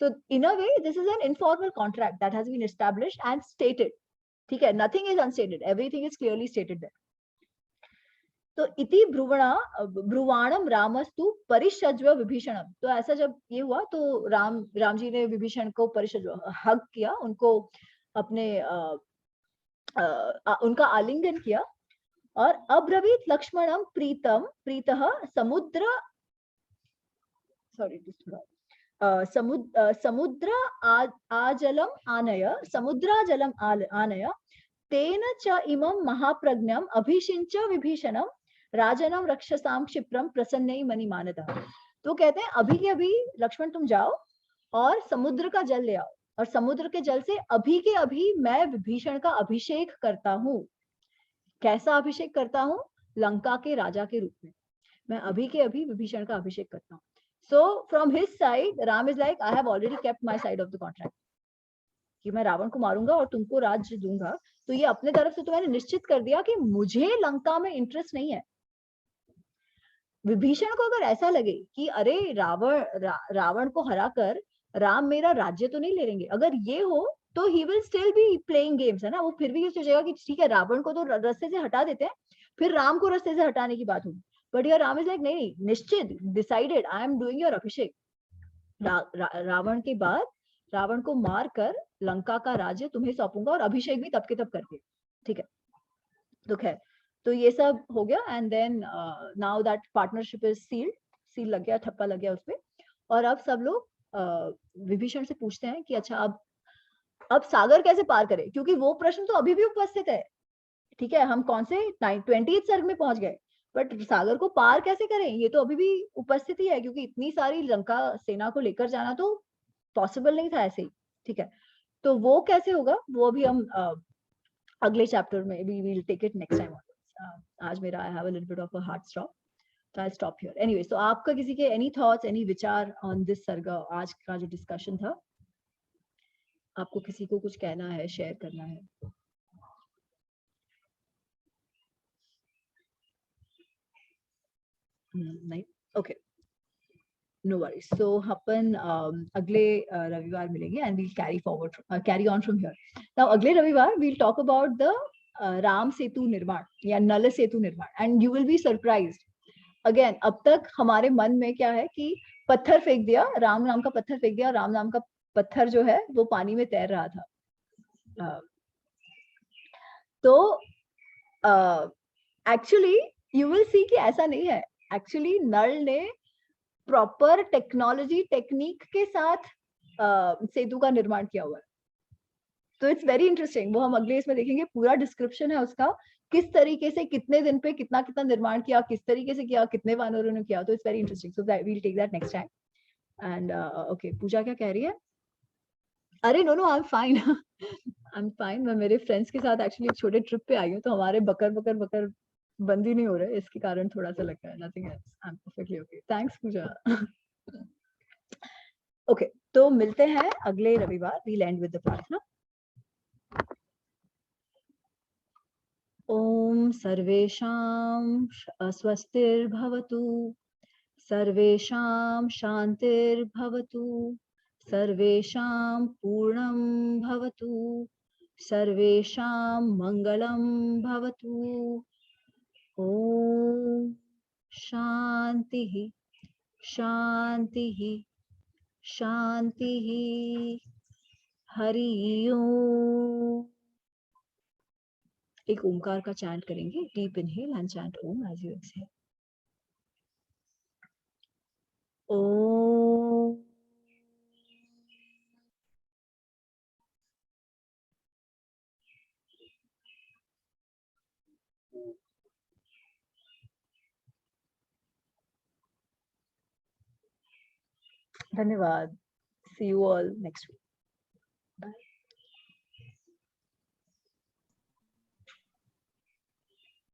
So in a way, this is an informal contract that has been established and stated. ठीक है, nothing is unstated, everything is clearly stated there. तो इति ब्रुवाणम रामस्तु परिषज्व विभीषणम। तो ऐसा जब ये हुआ तो राम जी ने विभीषण को परिषज्व हग किया, उनको अपने उनका आलिंगन किया, और अब्रवीत लक्ष्मणम प्रीतः समुद्र समुद्राजलम आनय तेन च इमं महाप्रज्ञम अभिषिञ्च विभीषणम राजनम रक्षसां क्षिप्रम प्रसन्नै मणिमानतः। तो कहते हैं अभी के अभी लक्ष्मण तुम जाओ और समुद्र का जल ले आओ, और समुद्र के जल से अभी के अभी मैं विभीषण का अभिषेक करता हूँ। कैसा अभिषेक करता हूँ? लंका के राजा के रूप में मैं अभी के अभी विभीषण का अभिषेक करता हूँ। So from his side, Ram is like, I have already kept my side of the contract. कि मैं रावण को मारूंगा और तुमको राज्य दूंगा, तो ये अपने तरफ से तो मैंने निश्चित कर दिया कि मुझे लंका में इंटरेस्ट नहीं है। विभीषण को अगर ऐसा लगे कि अरे रावण को हराकर राम मेरा राज्य तो नहीं ले लेंगे, अगर ये हो तो he will still be playing games, है ना। वो फिर भी ये सोचेगा कि ठीक है रावण को तो रास्ते से हटा देते हैं, फिर राम को रास्ते से हटाने की बात होगी। बट यार राम इज लाइक नहीं, निश्चित, decided, I am doing your abhishek. Ravan के बाद रावण को मार कर लंका का राज्य तुम्हें सौंपूंगा और अभिषेक भी तब के तब करके, ठीक है। तो खैर, तो ये सब हो गया and then now that partnership is seal लग गया, ठप्पा लग गया उसपे। और अब सब लोग विभीषण से पूछते हैं कि अच्छा अब सागर कैसे पार करें, क्योंकि वो प्रश्न तो अभी भी उपस्थित है। ठीक है, हम कौन से 20th सर्ग में पहुंच गए, बट सागर को पार कैसे करें ये तो अभी भी उपस्थिति है, क्योंकि इतनी सारी लंका सेना को लेकर जाना तो पॉसिबल नहीं था ऐसे ही। ठीक है, तो वो कैसे होगा वो अभी हम अगले चैप्टर में we will take it next time. आज मेरा I have a little bit of a hard stop, तो आई स्टॉप हियर। एनीवे, तो आपका किसी के any thoughts, any vichar on this sarga, आज का जो डिस्कशन था, आपको किसी को कुछ कहना है, शेयर करना है? नहीं, ओके, नो वरीज। सो अपन अगले रविवार मिलेंगे and we'll carry on from here. Now अगले रविवार we'll talk about the Ram Setu निर्माण या नल सेतु निर्माण, and you will be surprised. Again, अब तक हमारे मन में क्या है कि पत्थर फेंक दिया, राम नाम का पत्थर फेंक दिया, राम नाम का पत्थर जो है वो पानी में तैर रहा था। तो एक्चुअली यू विल सी कि ऐसा नहीं है। एक्चुअली नल ने प्रॉपर टेक्नोलॉजी टेक्निक के साथ सेतु का निर्माण किया हुआ है। तो इट्स वेरी इंटरेस्टिंग, वो हम अगले इसमें देखेंगे, पूरा डिस्क्रिप्शन है उसका, किस तरीके से कितने दिन पे कितना कितना निर्माण किया, किस तरीके से किया, कितने वानरों ने किया। तो it's very interesting, so we'll take that next time. And okay, Pooja क्या कह रही है? अरे no no, I am fine, I am fine. मैं मेरे फ्रेंड्स के साथ एक्चुअली एक छोटे ट्रिप पे आई हूँ, तो हमारे बकर बकर बकर बंद ही नहीं हो रहे, इसके कारण थोड़ा सा लगता है, nothing else, I am perfectly okay. Thanks Pooja. Okay, तो मिलते हैं अगले रविवार। वील एंड विद द प्रार्थना। ओम सर्वेषां स्वस्तिर्भवतु, सर्वेषां शांतिर्भवतु, सर्वेषां पूर्णं भवतु, सर्वेषां मंगलं भवतु। ओम शांति शांति शांति। हरि ओम। एक ओमकार का चैंट करेंगे, deep inhale and chant Om as you exhale. Om. धन्यवाद। See you all next week. Bye.